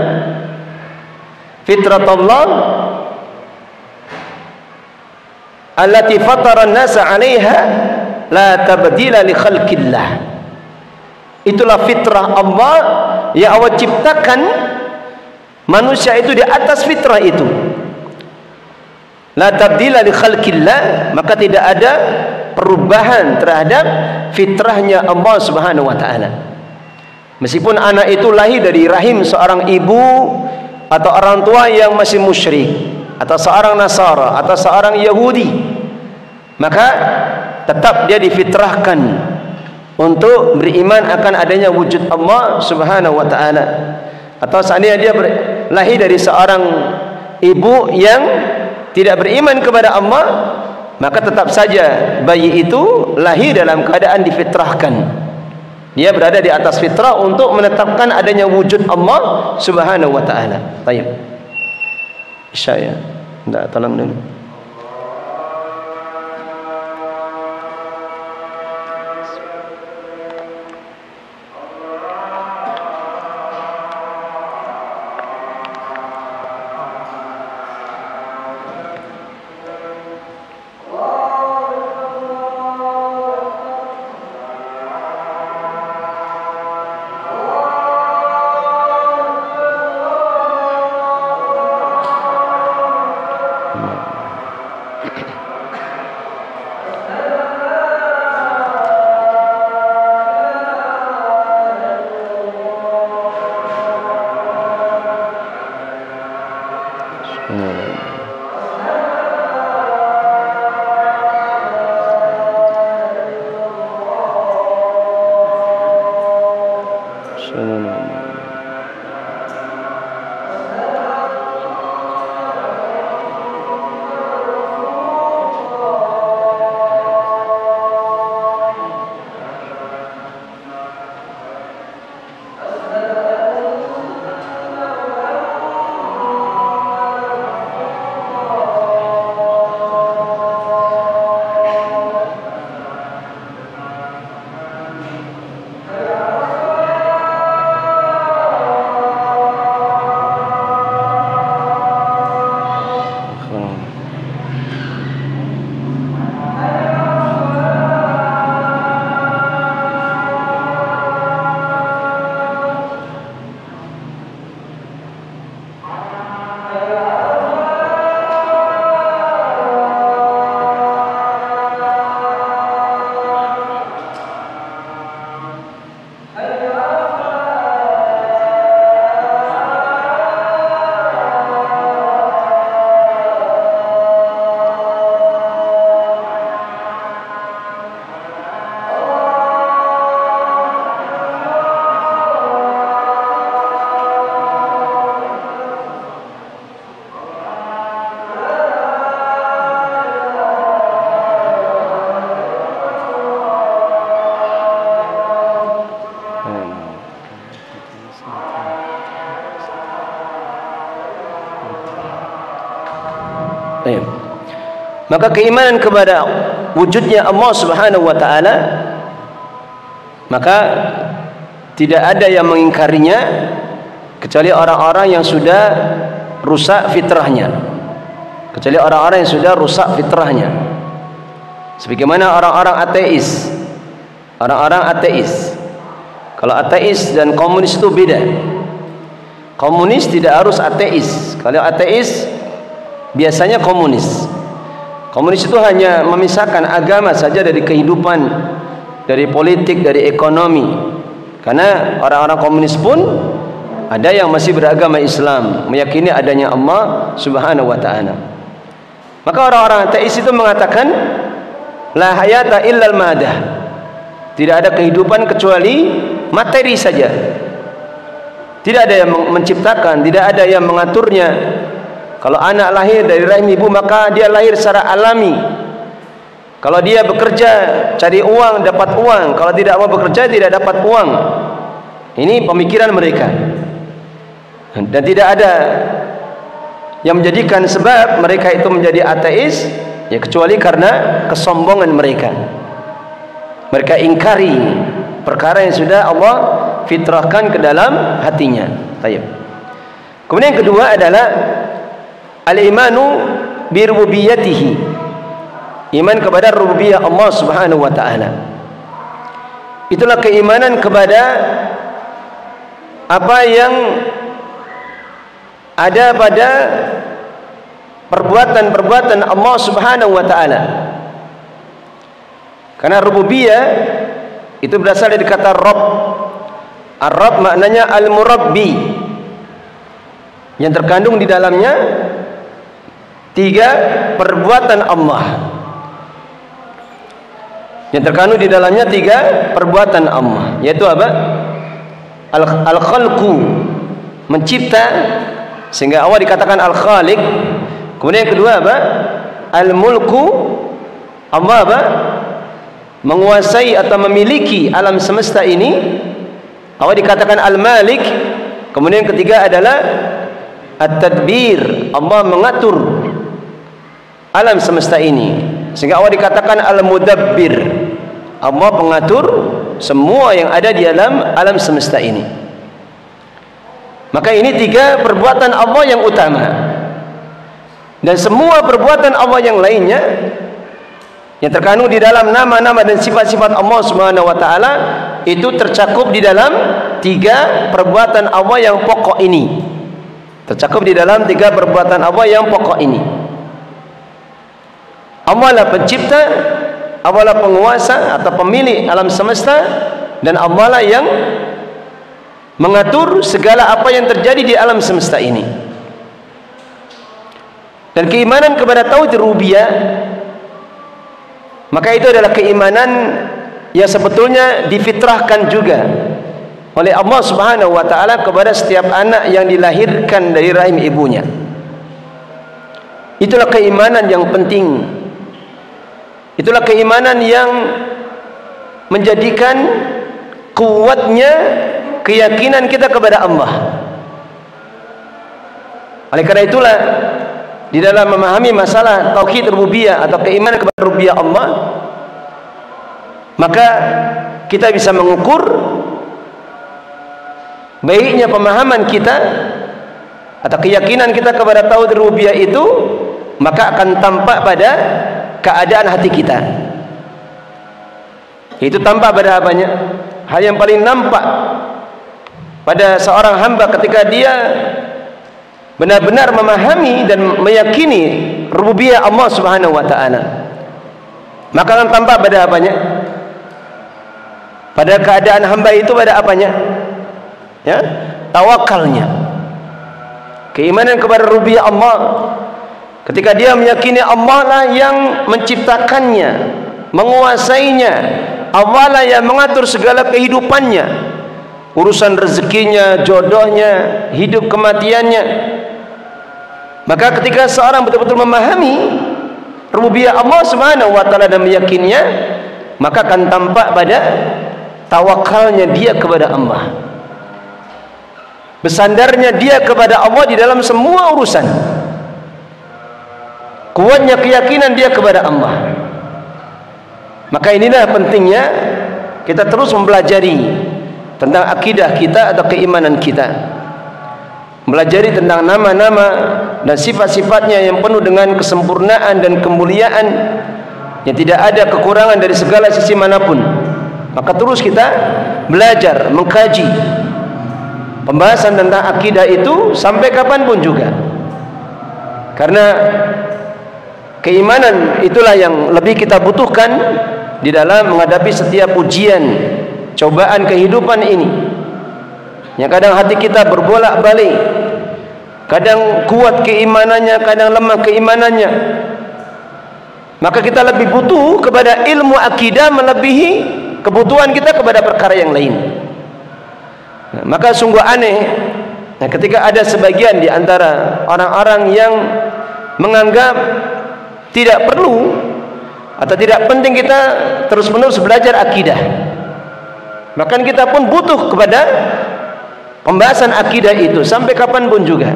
S1: Fitratullah allati fatara an-nasa 'alaiha la tabdila li khalqillah. Itulah fitrah Allah yang Allah ciptakan manusia itu di atas fitrah itu. La tabdila li khalqillah, maka tidak ada perubahan terhadap fitrahnya Allah Subhanahu wa taala. Meskipun anak itu lahir dari rahim seorang ibu atau orang tua yang masih musyrik, atau seorang Nasara, atau seorang Yahudi, maka tetap dia difitrahkan untuk beriman akan adanya wujud Allah Subhanahu wa taala. Atau seandainya dia lahir dari seorang ibu yang tidak beriman kepada Allah, maka tetap saja bayi itu lahir dalam keadaan difitrahkan. Dia berada di atas fitrah untuk menetapkan adanya wujud Allah Subhanahu wa taala. Baik. Isya ya. Enggak, tolong dulu. Maka keimanan kepada wujudnya Allah Subhanahu wa taala, maka tidak ada yang mengingkarinya kecuali orang-orang yang sudah rusak fitrahnya. Kecuali orang-orang yang sudah rusak fitrahnya. Sebagaimana orang-orang ateis. Orang-orang ateis. Kalau ateis dan komunis itu beda. Komunis tidak harus ateis. Kalau ateis biasanya komunis. Komunis itu hanya memisahkan agama saja dari kehidupan, dari politik, dari ekonomi. Karena orang-orang komunis pun ada yang masih beragama Islam, meyakini adanya Allah Subhanahu wa taala. Maka orang-orang ateis itu mengatakan la hayata illal madah. Tidak ada kehidupan kecuali materi saja. Tidak ada yang menciptakan, tidak ada yang mengaturnya. Kalau anak lahir dari rahim ibu, maka dia lahir secara alami. Kalau dia bekerja cari uang, dapat uang. Kalau tidak mau bekerja, tidak dapat uang. Ini pemikiran mereka. Dan tidak ada yang menjadikan sebab mereka itu menjadi ateis, ya kecuali karena kesombongan mereka. Mereka ingkari perkara yang sudah Allah fitrahkan ke dalam hatinya. Baik. Kemudian yang kedua adalah al-imanu bi rububiyyatihi. Iman kepada rububiyah Allah Subhanahu wa taala. Itulah keimanan kepada apa yang ada pada perbuatan-perbuatan Allah Subhanahu wa taala. Karena rububiyah itu berasal dari kata Rabb. Ar-Rabb maknanya al-murabbi, yang terkandung di dalamnya tiga perbuatan Allah. Yang terkandung di dalamnya tiga perbuatan Allah, yaitu apa? Al-khalqu, mencipta, sehingga awal dikatakan al-khaliq. Kemudian yang kedua apa? Al-mulku, Allah apa? Menguasai atau memiliki alam semesta ini. Awal dikatakan al-malik. Kemudian yang ketiga adalah at-tadbir, Allah mengatur alam semesta ini, sehingga awal dikatakan al-mudabbir, Allah mengatur semua yang ada di alam semesta ini. Maka ini tiga perbuatan Allah yang utama, dan semua perbuatan Allah yang lainnya yang terkandung di dalam nama-nama dan sifat-sifat Allah Subhanahu wa taala itu tercakup di dalam tiga perbuatan Allah yang pokok ini. Tercakup di dalam tiga perbuatan Allah yang pokok ini. Allah lah pencipta, Allah lah penguasa atau pemilik alam semesta, dan Allah lah yang mengatur segala apa yang terjadi di alam semesta ini. Dan keimanan kepada tauhid rububiyah, maka itu adalah keimanan yang sebetulnya difitrahkan juga oleh Allah Subhanahu wa taala kepada setiap anak yang dilahirkan dari rahim ibunya. Itulah keimanan yang penting. Itulah keimanan yang menjadikan kuatnya keyakinan kita kepada Allah. Oleh karena itulah di dalam memahami masalah tauhid rububiyah atau keimanan kepada rububiyah Allah, maka kita bisa mengukur baiknya pemahaman kita atau keyakinan kita kepada tauhid rububiyah itu, maka akan tampak pada keadaan hati kita. Itu tampak pada apanya? Hal yang paling nampak pada seorang hamba ketika dia benar-benar memahami dan meyakini rububiyah Allah Subhanahu wa taala, maka akan tampak pada apanya? Pada keadaan hamba itu pada apanya? Ya, tawakalnya. Keimanan kepada rububiyah Allah, ketika dia meyakini Allah lah yang menciptakannya, menguasainya, Allah lah yang mengatur segala kehidupannya, urusan rezekinya, jodohnya, hidup kematiannya. Maka ketika seorang betul-betul memahami rububiyah Allah Subhanahu wa taala dan meyakininya, maka akan tampak pada tawakalnya dia kepada Allah, besandarnya dia kepada Allah di dalam semua urusan. kuatnya keyakinan dia kepada Allah. Maka inilah pentingnya kita terus mempelajari tentang akidah kita atau keimanan kita, melajari tentang nama-nama dan sifat-sifatnya yang penuh dengan kesempurnaan dan kemuliaan, yang tidak ada kekurangan dari segala sisi manapun. Maka terus kita belajar, mengkaji pembahasan tentang akidah itu sampai kapanpun juga. Karena keimanan itulah yang lebih kita butuhkan di dalam menghadapi setiap ujian, cobaan kehidupan ini. Yang kadang hati kita berbolak-balik, kadang kuat keimanannya, kadang lemah keimanannya. Maka kita lebih butuh kepada ilmu akidah melebihi kebutuhan kita kepada perkara yang lain. Maka sungguh aneh ketika ada sebagian di antara orang-orang yang menganggap tidak perlu atau tidak penting kita terus-menerus belajar akidah. Bahkan kita pun butuh kepada pembahasan akidah itu sampai kapanpun juga.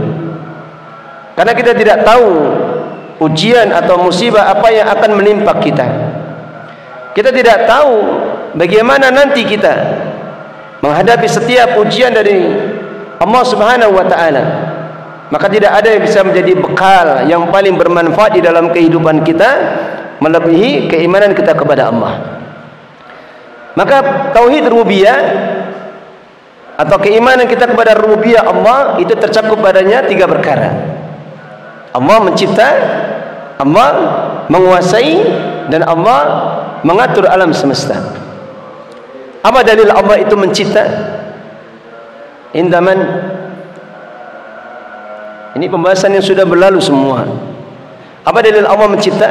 S1: Karena kita tidak tahu ujian atau musibah apa yang akan menimpa kita. Kita tidak tahu bagaimana nanti kita menghadapi setiap ujian dari Allah Subhanahu wa taala. Maka tidak ada yang bisa menjadi bekal yang paling bermanfaat di dalam kehidupan kita melebihi keimanan kita kepada Allah. Maka tauhid rububiyah atau keimanan kita kepada rububiyah Allah itu tercakup padanya 3 perkara. Allah mencipta, Allah menguasai, dan Allah mengatur alam semesta. Apa dalil Allah itu mencipta? Indaman, ini pembahasan yang sudah berlalu semua. Apa dalil Allah mencipta?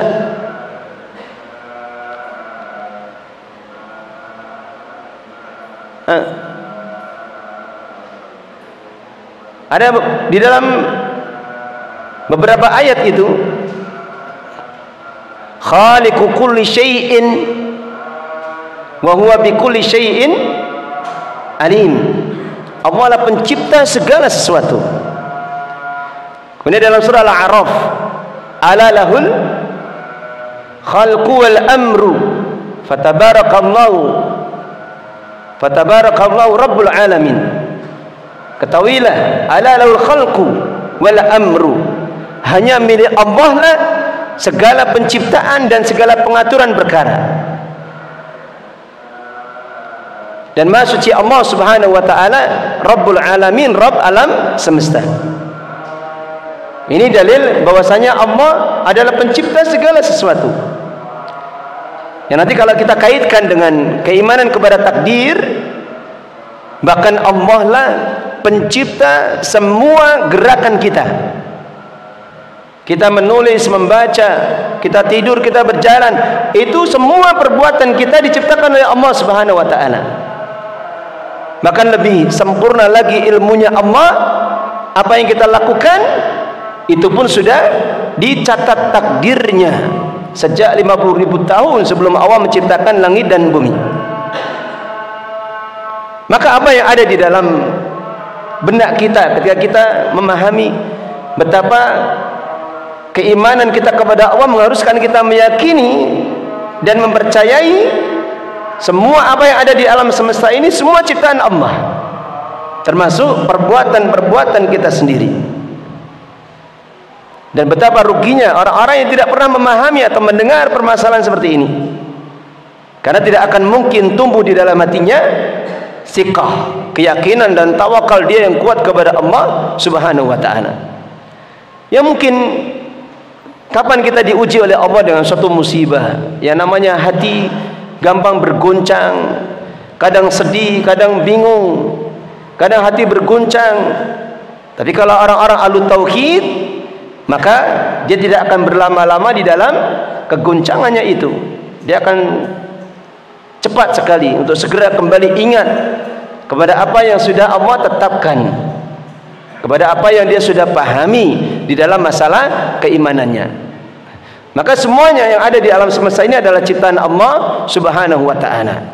S1: Ada di dalam beberapa ayat itu, khaliqu kulli syai'in wa huwa bi kulli syai'in alim. Allah adalah pencipta segala sesuatu. Kemudian dalam surah Al-A'raf, ala lahul khalqu wal amru fatabarakallahu rabbul alamin. Ketahuilah, ala lahul khalqu wal amru, hanya milik Allah lah segala penciptaan dan segala pengaturan perkara. Dan Maha Suci Allah Subhanahu wa taala Rabbul Alamin, Rabb alam semesta. Ini dalil bahwasanya Allah adalah pencipta segala sesuatu. Yang nanti kalau kita kaitkan dengan keimanan kepada takdir, bahkan Allah lah pencipta semua gerakan kita. Kita menulis, membaca, kita tidur, kita berjalan, itu semua perbuatan kita diciptakan oleh Allah Subhanahu wa taala. Bahkan lebih sempurna lagi ilmunya Allah, apa yang kita lakukan itu pun sudah dicatat takdirnya sejak 50.000 tahun sebelum Allah menciptakan langit dan bumi. Maka apa yang ada di dalam benak kita ketika kita memahami betapa keimanan kita kepada Allah mengharuskan kita meyakini dan mempercayai semua apa yang ada di alam semesta ini semua ciptaan Allah, termasuk perbuatan-perbuatan kita sendiri. Dan betapa ruginya orang-orang yang tidak pernah memahami atau mendengar permasalahan seperti ini, karena tidak akan mungkin tumbuh di dalam hatinya siqah, keyakinan dan tawakal dia yang kuat kepada Allah Subhanahu wa taala. Ya mungkin kapan kita diuji oleh Allah dengan suatu musibah, yang namanya hati gampang bergoncang, kadang sedih, kadang bingung, kadang hati bergoncang. Tapi kalau orang-orang ahlu tauhid, maka dia tidak akan berlama-lama di dalam kegoncangannya itu. Dia akan cepat sekali untuk segera kembali ingat kepada apa yang sudah Allah tetapkan, kepada apa yang dia sudah pahami di dalam masalah keimanannya. Maka semuanya yang ada di alam semesta ini adalah ciptaan Allah Subhanahu wa taala.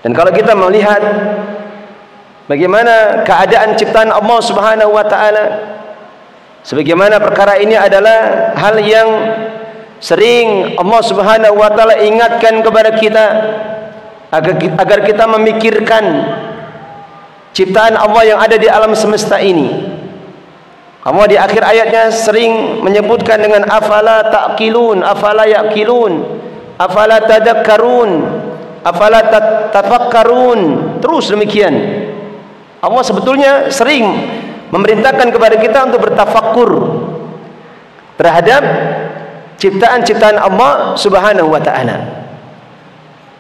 S1: Dan kalau kita melihat bagaimana keadaan ciptaan Allah Subhanahu wa taala, Sebagaimana perkara ini adalah hal yang sering Allah Subhanahu wa taala ingatkan kepada kita agar kita memikirkan ciptaan Allah yang ada di alam semesta ini. Allah di akhir ayatnya sering menyebutkan dengan afala ta'qilun, afala ya'qilun, afala tadakkarun, afala tafakkarun. Terus demikian. Allah sebetulnya sering memerintahkan kepada kita untuk bertafakkur terhadap ciptaan-ciptaan Allah Subhanahu wa taala.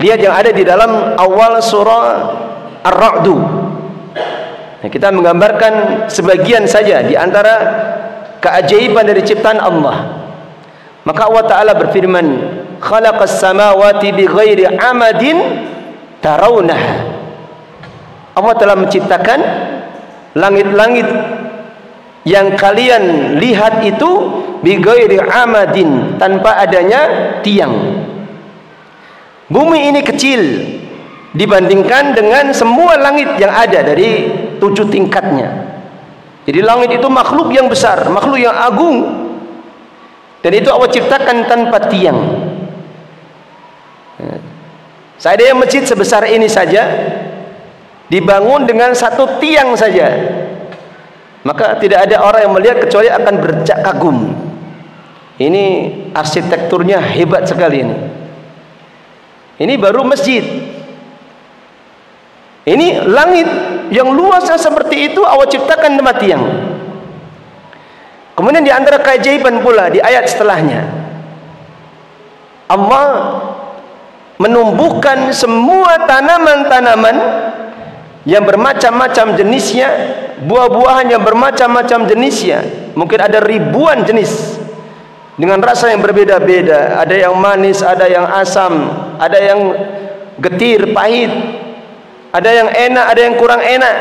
S1: Lihat yang ada di dalam awal surah Ar-Ra'd. Nah, kita menggambarkan sebagian saja di antara keajaiban dari ciptaan Allah. Maka Allah Ta'ala berfirman, khalaqas samawati bighairi amadin tarawnaha. Allah telah menciptakan langit-langit yang kalian lihat itu bighairi amadin, tanpa adanya tiang. Bumi ini kecil dibandingkan dengan semua langit yang ada dari 7 tingkatnya. Jadi langit itu makhluk yang besar, makhluk yang agung, dan itu Allah ciptakan tanpa tiang. Seandainya masjid sebesar ini saja dibangun dengan 1 tiang saja, maka tidak ada orang yang melihat kecuali akan berdecak kagum. Ini arsitekturnya hebat sekali ini. Ini baru masjid. Ini langit yang luasnya seperti itu Allah ciptakan tanpa tiang. Kemudian di antara keajaiban pula di ayat setelahnya, Allah menumbuhkan semua tanaman-tanaman yang bermacam-macam jenisnya, buah-buahan yang bermacam-macam jenisnya. Mungkin ada ribuan jenis dengan rasa yang berbeda-beda. Ada yang manis, ada yang asam, ada yang getir, pahit, ada yang enak, ada yang kurang enak.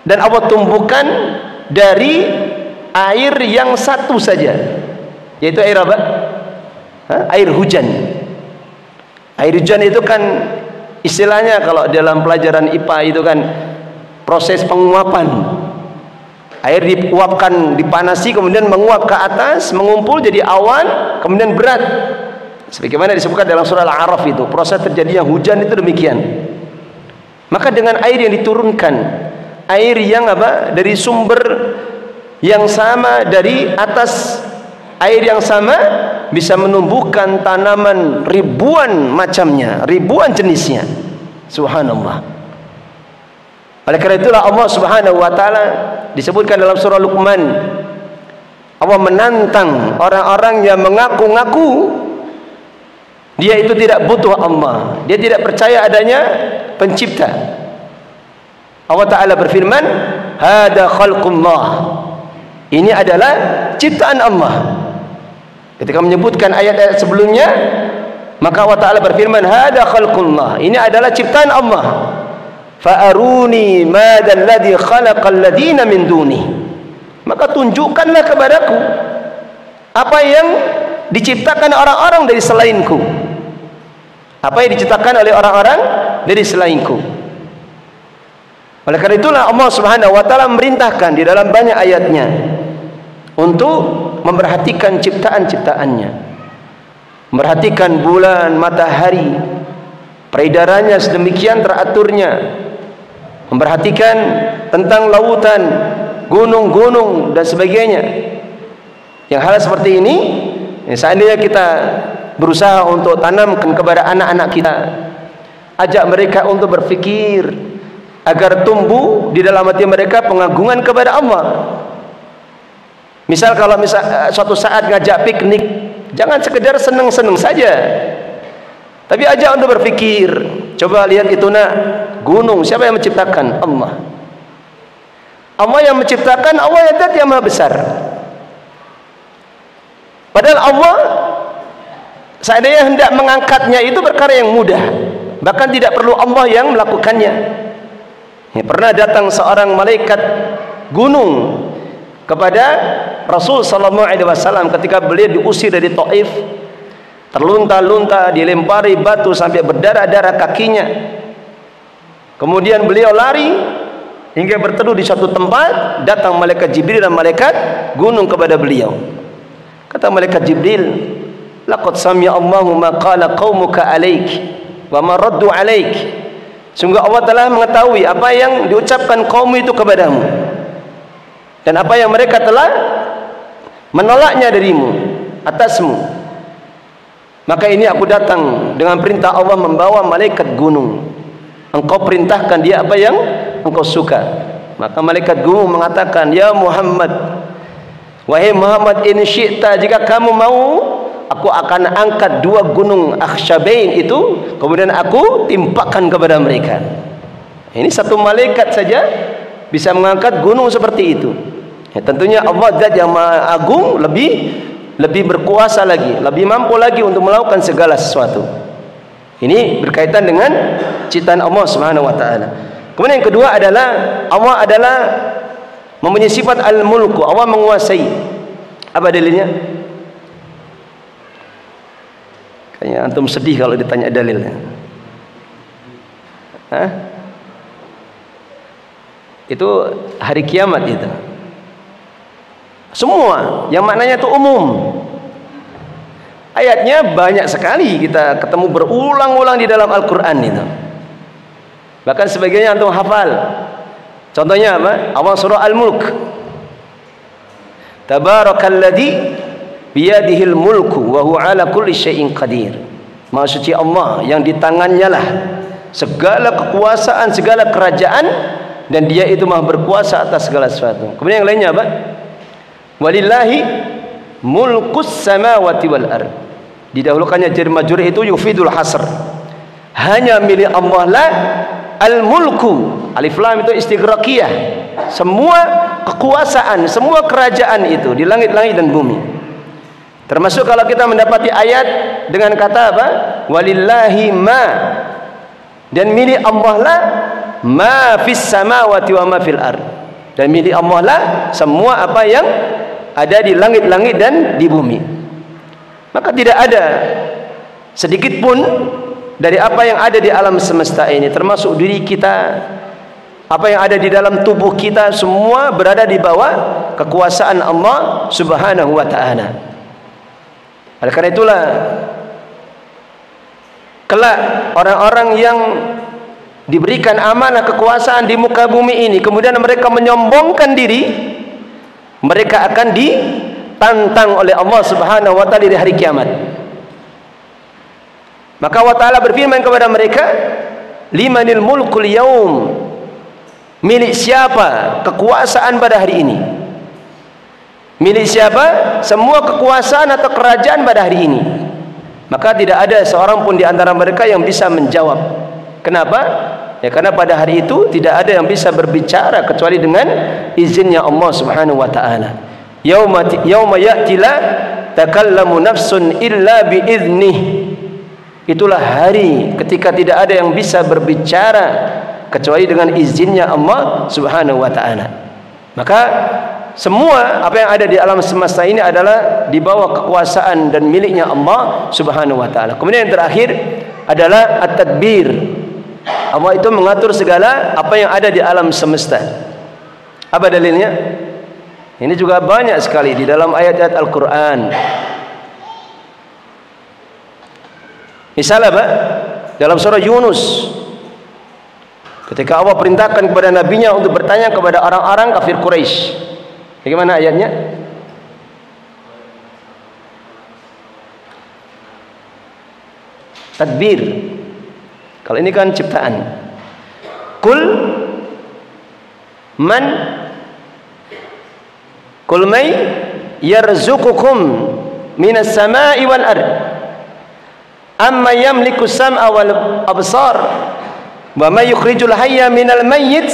S1: Dan Allah tumbuhkan dari air yang satu saja, yaitu air apa? Air hujan. Air hujan itu kan istilahnya kalau dalam pelajaran IPA itu kan proses penguapan. Air diuapkan, dipanasi, kemudian menguap ke atas, mengumpul jadi awan, kemudian berat. Sebagaimana disebutkan dalam surah Al-A'raf itu, proses terjadinya hujan itu demikian. Maka dengan air yang diturunkan, air yang apa? Dari sumber yang sama, dari atas air yang sama, bisa menumbuhkan tanaman ribuan macamnya, ribuan jenisnya. Subhanallah. Oleh karena itulah Allah Subhanahu wa taala disebutkan dalam surah Luqman, Allah menantang orang-orang yang mengaku-ngaku dia itu tidak butuh Allah, dia tidak percaya adanya pencipta. Allah Ta'ala berfirman, hada khalqullah, ini adalah ciptaan Allah. Ketika menyebutkan ayat-ayat sebelumnya, maka Allah Ta'ala berfirman, hada khalqullah, ini adalah ciptaan Allah. Fa'aruni madal ladzi khalaqal ladina min duni, maka tunjukkanlah kepadaku apa yang diciptakan orang-orang dari selainku, apa yang diciptakan oleh orang-orang dari selainku. Oleh karena itulah Allah Subhanahu wa taala memerintahkan di dalam banyak ayatnya untuk memperhatikan ciptaan-ciptaannya, memperhatikan bulan, matahari, peredarannya sedemikian teraturnya, memperhatikan tentang lautan, gunung-gunung dan sebagainya. Yang hal seperti ini, seandainya kita berusaha untuk tanamkan kepada anak-anak kita, ajak mereka untuk berfikir agar tumbuh di dalam hati mereka pengagungan kepada Allah. Misal kalau suatu saat ngajak piknik, jangan sekedar senang-senang saja, tapi ajak untuk berfikir. Coba lihat itu nak, gunung, siapa yang menciptakan? Allah. Allah yang menciptakan, Allah yang zat yang maha besar. Padahal Allah seandainya hendak mengangkatnya itu perkara yang mudah, bahkan tidak perlu Allah yang melakukannya. Pernah datang seorang malaikat gunung kepada Rasul sallallahu alaihi wasallam ketika beliau diusir dari Taif, terlunta-lunta, dilempari batu sampai berdarah-darah kakinya. Kemudian beliau lari hingga berteduh di suatu tempat, datang malaikat Jibril dan malaikat gunung kepada beliau. Kata malaikat Jibril, laqad sami'a Allahu ma qala qaumuka 'alaik wa ma raddu 'alaik. Sungguh Allah telah mengetahui apa yang diucapkan kaum itu kepadamu dan apa yang mereka telah menolaknya darimu, atasmu. Maka ini aku datang dengan perintah Allah membawa malaikat gunung. Engkau perintahkan dia apa yang engkau suka. Maka malaikat gunung mengatakan, ya Muhammad, wahai Muhammad, in syi'ta, jika kamu mau, aku akan angkat 2 gunung akhsyabain itu, kemudian aku timpakan kepada mereka. Ini satu malaikat saja bisa mengangkat gunung seperti itu. Ya, tentunya Allah Zat yang Maha Agung lebih berkuasa lagi, lebih mampu lagi untuk melakukan segala sesuatu. Ini berkaitan dengan ciptaan Allah Subhanahu wa taala. Kemudian yang kedua adalah Allah adalah mempunyai sifat al-mulku, Allah menguasai. Apa dalilnya? Kayaknya antum sedih kalau ditanya dalilnya. Hah? Itu hari kiamat itu. Semua yang maknanya itu umum. Ayatnya banyak sekali kita ketemu berulang-ulang di dalam Al-Quran itu. Bahkan sebagainya antum hafal. Contohnya apa? Awal surah Al-Mulk. Tabarakalladzi biyadihil mulku wa huwa ala kulli syai'in qadir. Maha suci Allah yang di tangannya lah segala kekuasaan, segala kerajaan, dan dia itu maha berkuasa atas segala sesuatu. Kemudian yang lainnya apa? Walillahi mulkus samawati wal ard. Didahulukannya jar majrur itu yufidul hasr. Hanya milik Allah lah al-mulku. Alif lam itu istighraqiyah. Semua kekuasaan, semua kerajaan itu di langit-langit dan bumi. Termasuk kalau kita mendapati ayat dengan kata apa? Walillahi ma. Dan milik Allah lah ma fis samawati wa ma fil ard. Dan milik Allah lah semua apa yang ada di langit-langit dan di bumi. Maka tidak ada sedikit pun dari apa yang ada di alam semesta ini, termasuk diri kita, apa yang ada di dalam tubuh kita, semua berada di bawah kekuasaan Allah Subhanahu wa ta'ala. Oleh karena itulah kelak orang-orang yang diberikan amanah kekuasaan di muka bumi ini, kemudian mereka menyombongkan diri, mereka akan ditantang oleh Allah Subhanahu wa ta'ala di hari kiamat. Maka Allah Ta'ala berfirman kepada mereka, limanil mulkul yaum, milik siapa kekuasaan pada hari ini? Milik siapa semua kekuasaan atau kerajaan pada hari ini? Maka tidak ada seorang pun di antara mereka yang bisa menjawab. Kenapa? Ya karena pada hari itu tidak ada yang bisa berbicara kecuali dengan izinnya Allah Subhanahu wa ta'ala. Yauma ya'ti la takallamu nafsun illa biiznih. Itulah hari ketika tidak ada yang bisa berbicara kecuali dengan izinnya Allah Subhanahu wa ta'ala. Maka semua apa yang ada di alam semesta ini adalah di bawah kekuasaan dan miliknya Allah Subhanahu wa ta'ala. Kemudian yang terakhir adalah at-tadbir. Allah itu mengatur segala apa yang ada di alam semesta. Apa dalilnya? Ini juga banyak sekali di dalam ayat-ayat Al-Quran. Misalnya apa? Dalam surah Yunus, ketika Allah perintahkan kepada nabinya untuk bertanya kepada orang-orang kafir Quraisy. Bagaimana ayatnya? Tadbir. Kalau ini kan ciptaan. Kul may yarzuqukum minas sama'i wal ard. Amma yamliku sam'a wal absar wa may yukhrijul hayya minal mayyit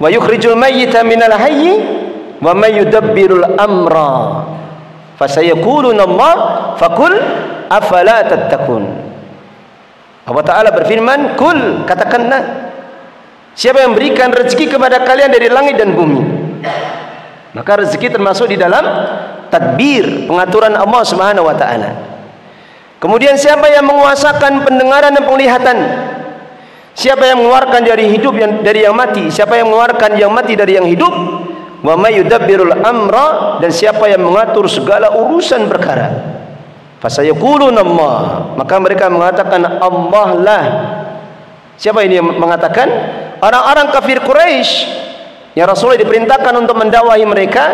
S1: wa yukhrijul mayyita minal hayyi wa may yudabbirul amra fasayaquluna Allah faqul afala tattaqun. Allah Ta'ala berfirman, kul, katakanlah, siapa yang berikan rezeki kepada kalian dari langit dan bumi? Maka rezeki termasuk di dalam tadbir, pengaturan Allah Subhanahu wa ta'ala. Kemudian siapa yang menguasakan pendengaran dan penglihatan? Siapa yang mengeluarkan dari hidup dari yang mati? Siapa yang mengeluarkan yang mati dari yang hidup? Wa may yudabbirul amra, dan siapa yang mengatur segala urusan perkara? Fasayaquluna Allah, maka mereka mengatakan Allah lah. Siapa ini yang mengatakan? Orang-orang kafir Quraisy yang Rasulullah diperintahkan untuk mendakwahi mereka.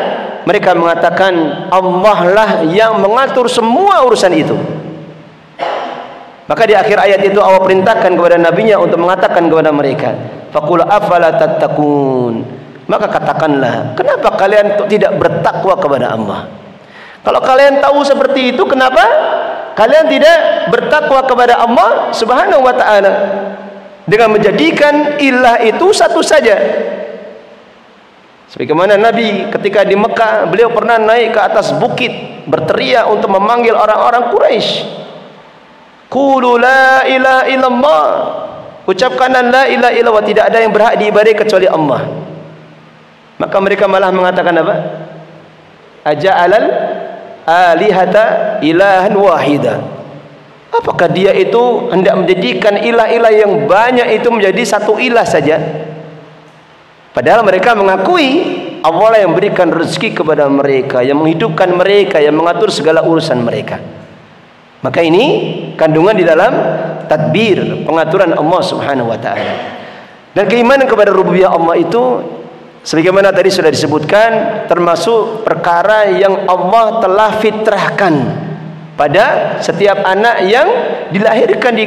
S1: Mereka mengatakan Allah lah yang mengatur semua urusan itu. Maka di akhir ayat itu Allah perintahkan kepada nabinya untuk mengatakan kepada mereka, faqul afala tattaqun, maka katakanlah, kenapa kalian tidak bertakwa kepada Allah? Kalau kalian tahu seperti itu, kenapa kalian tidak bertakwa kepada Allah Subhanahu wa ta'ala dengan menjadikan ilah itu satu saja? Sebagaimana Nabi ketika di Mekah, beliau pernah naik ke atas bukit berteriak untuk memanggil orang-orang Quraisy. Qulu la ilaha illallah, ucapkanlah la ilaha illallah, tidak ada yang berhak diibadahi kecuali Allah. Maka mereka malah mengatakan apa? Aja'alal alihata ilahan wahida, apakah dia itu hendak menjadikan ilah-ilah yang banyak itu menjadi satu ilah saja? Padahal mereka mengakui Allah yang memberikan rezeki kepada mereka, yang menghidupkan mereka, yang mengatur segala urusan mereka. Maka ini kandungan di dalam tadbir, pengaturan Allah Subhanahu wa ta'ala. Dan keimanan kepada rububiyah Allah itu sebagaimana tadi sudah disebutkan, termasuk perkara yang Allah telah fitrahkan pada setiap anak yang dilahirkan di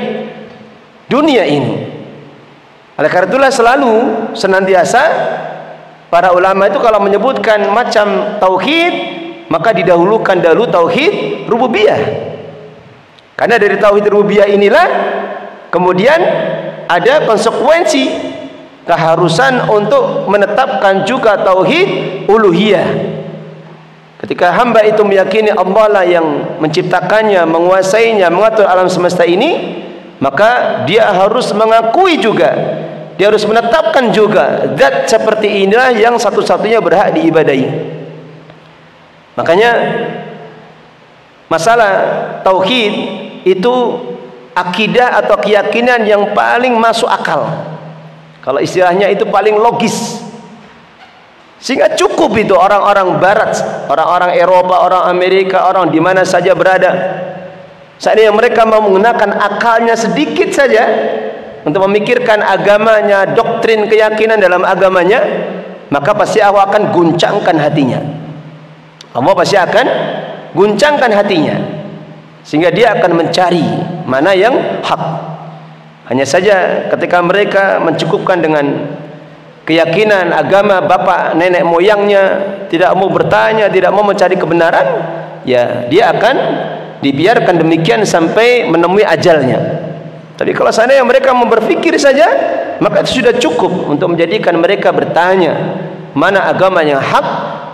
S1: dunia ini. Oleh karena itulah selalu senantiasa para ulama itu kalau menyebutkan macam tauhid, maka didahulukan dahulu tauhid rububiyah. Karena dari tauhid rububiyah inilah kemudian ada konsekuensi keharusan untuk menetapkan juga tauhid uluhiyah. Ketika hamba itu meyakini Allah lah yang menciptakannya, menguasainya, mengatur alam semesta ini, maka dia harus mengakui juga, dia harus menetapkan juga zat seperti inilah yang satu-satunya berhak diibadahi. Makanya masalah tauhid itu akidah atau keyakinan yang paling masuk akal. Kalau istilahnya itu paling logis. Sehingga cukup itu orang-orang barat, orang-orang Eropa, orang Amerika, orang di mana saja berada, seandainya mereka mau menggunakan akalnya sedikit saja untuk memikirkan agamanya, doktrin keyakinan dalam agamanya, maka pasti Allah akan guncangkan hatinya. Allah pasti akan guncangkan hatinya, sehingga dia akan mencari mana yang hak. Hanya saja ketika mereka mencukupkan dengan keyakinan agama bapak nenek moyangnya, tidak mau bertanya, tidak mau mencari kebenaran, ya dia akan dibiarkan demikian sampai menemui ajalnya. Tapi kalau seandainya mereka mau berpikir saja, maka itu sudah cukup untuk menjadikan mereka bertanya mana agama yang hak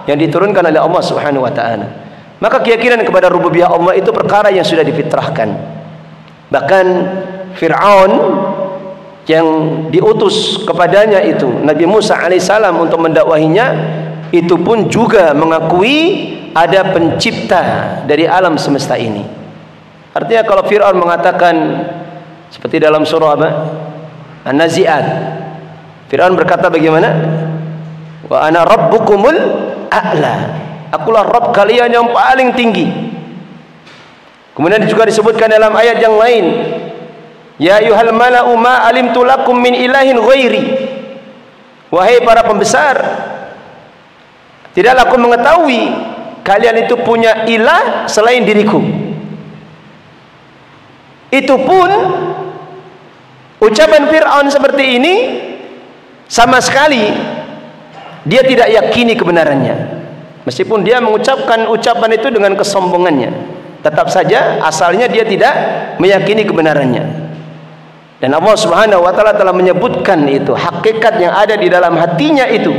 S1: yang diturunkan oleh Allah Subhanahu wa ta'ala. Maka keyakinan kepada rububiyah Allah itu perkara yang sudah difitrahkan. Bahkan Fir'aun yang diutus kepadanya itu Nabi Musa alaihissalam untuk mendakwahinya, itu pun juga mengakui ada pencipta dari alam semesta ini. Artinya kalau Fir'aun mengatakan seperti dalam surah apa? An-Nazi'at, Fir'aun berkata bagaimana? Wa ana rabbukumul a'la, akulah Rabb kalian yang paling tinggi. Kemudian juga disebutkan dalam ayat yang lain, ya ayyuhal mala'u ma alimtu lakum min ilahin ghairi, wahai para pembesar, tidaklah aku mengetahui kalian itu punya ilah selain diriku. Itu pun ucapan Fir'aun seperti ini sama sekali dia tidak yakini kebenarannya. Meskipun dia mengucapkan ucapan itu dengan kesombongannya, tetap saja asalnya dia tidak meyakini kebenarannya. Dan Allah Subhanahu wa ta'ala telah menyebutkan itu hakikat yang ada di dalam hatinya itu,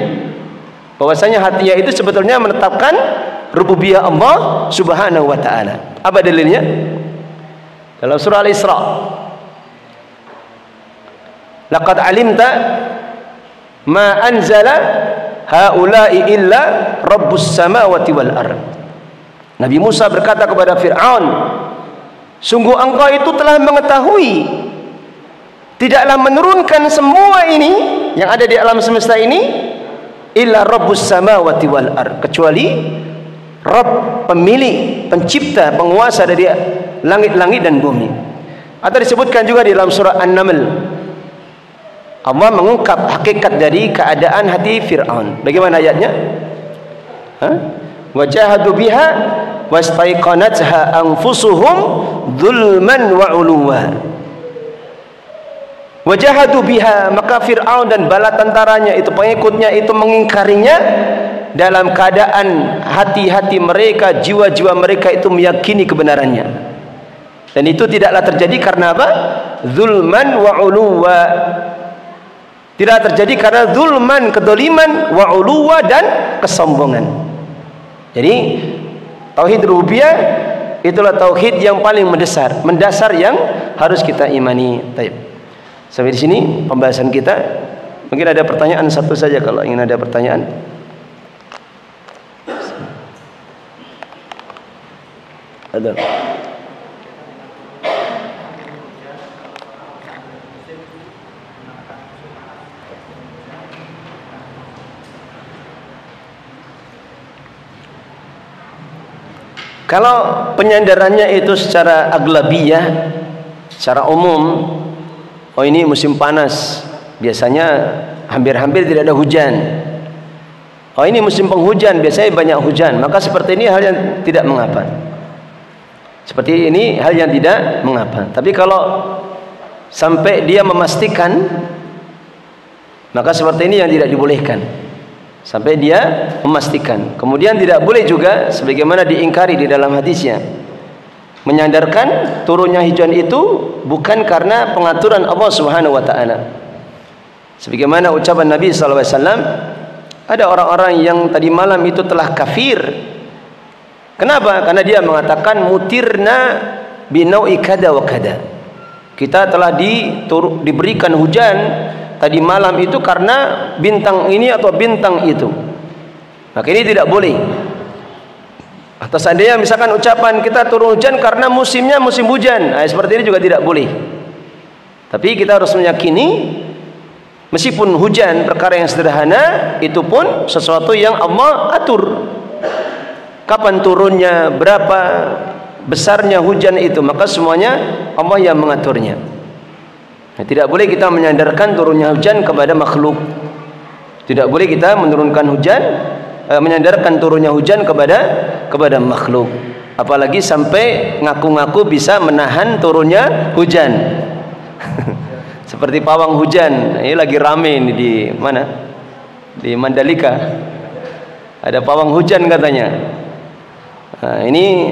S1: bahwasanya hatinya itu sebetulnya menetapkan rububiyah Allah Subhanahu wa ta'ala. Apa dalilnya? Dalam surah Al-Isra, laqad alimta ma anzala haula'i illa rabbus samawati wal ard. Nabi Musa berkata kepada Fir'aun, sungguh engkau itu telah mengetahui
S2: tidaklah menurunkan semua ini yang ada di alam semesta ini illa rabbus samawati wal ard, kecuali Rabb, pemilik, pencipta, penguasa dari langit-langit dan bumi. Atau disebutkan juga di dalam surah An-Naml, Allah mengungkap hakikat dari keadaan hati Fir'aun. Bagaimana ayatnya? Wajahadu biha wastaiqanatha anfusuhum zulman wa uluwa. Wajahadu biha, maka Fir'aun dan bala tentaranya itu, pengikutnya itu mengingkarinya dalam keadaan hati-hati mereka, jiwa-jiwa mereka itu meyakini kebenarannya. Dan itu tidaklah terjadi karena apa? Zulman wa uluwa. Tidak terjadi karena zulman, kedoliman, wa uluwa, dan kesombongan. Jadi tauhid rububiyah itulah tauhid yang paling mendasar yang harus kita imani. Baik. Sampai di sini pembahasan kita. Mungkin ada pertanyaan satu saja kalau ingin ada pertanyaan. Ada. Kalau penyandarannya itu secara aglabiyah, secara umum, oh ini musim panas, biasanya hampir-hampir tidak ada hujan. Oh ini musim penghujan, biasanya banyak hujan, maka seperti ini hal yang tidak mengapa. Seperti ini hal yang tidak mengapa. Tapi kalau sampai dia memastikan, maka seperti ini yang tidak dibolehkan. Sampai dia memastikan. Kemudian tidak boleh juga sebagaimana diingkari di dalam hadisnya, menyandarkan turunnya hujan itu bukan karena pengaturan Allah Subhanahu wa taala. Sebagaimana ucapan Nabi sallallahu alaihi wasallam, ada orang-orang yang tadi malam itu telah kafir. Kenapa? Karena dia mengatakan mutirna binau'i kada wa kada. Kita telah diberikan hujan tadi malam itu karena bintang ini atau bintang itu. Maka ini tidak boleh. Atau seandainya misalkan ucapan kita turun hujan karena musimnya musim hujan, seperti ini juga tidak boleh. Tapi kita harus meyakini meskipun hujan perkara yang sederhana, itu pun sesuatu yang Allah atur. Kapan turunnya, berapa besarnya hujan itu, maka semuanya Allah yang mengaturnya. Tidak boleh kita menyandarkan turunnya hujan kepada makhluk. Tidak boleh kita menurunkan hujan, menyandarkan turunnya hujan kepada makhluk. Apalagi sampai ngaku-ngaku bisa menahan turunnya hujan. Seperti pawang hujan. Ini lagi rame ini di mana? Di Mandalika. Ada pawang hujan katanya. Nah, ini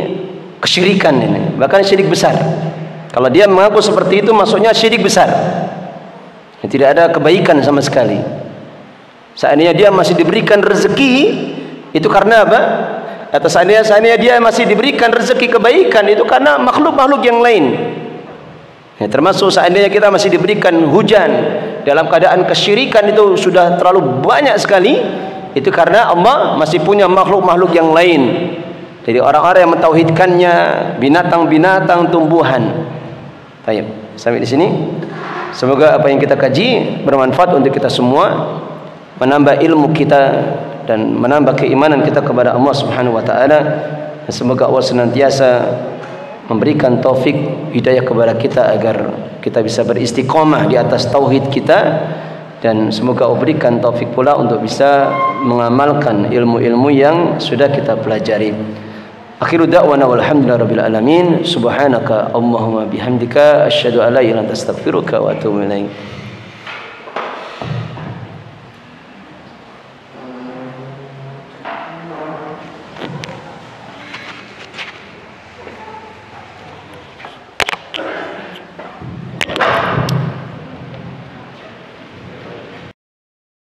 S2: kesyirikan ini, bahkan syirik besar. Kalau dia mengaku seperti itu, maksudnya syirik besar. Tidak ada kebaikan sama sekali. Seandainya dia masih diberikan rezeki, itu karena apa? Atau seandainya dia masih diberikan rezeki kebaikan, itu karena makhluk-makhluk yang lain. Ya, termasuk seandainya kita masih diberikan hujan dalam keadaan kesyirikan, itu sudah terlalu banyak sekali. Itu karena Allah masih punya makhluk-makhluk yang lain. Jadi orang-orang yang mentauhidkannya, binatang-binatang, tumbuhan. Baik, sampai di sini. Semoga apa yang kita kaji bermanfaat untuk kita semua, menambah ilmu kita dan menambah keimanan kita kepada Allah Subhanahu wa taala. Semoga Allah senantiasa memberikan taufik hidayah kepada kita agar kita bisa beristiqomah di atas tauhid kita, dan semoga Allah berikan taufik pula untuk bisa mengamalkan ilmu-ilmu yang sudah kita pelajari. Akhiru da'wana walhamdulillahirabbil alamin. Subhanaka Allahumma bihamdika asyhadu an la ilaha illa anta astaghfiruka wa atubu ilaik.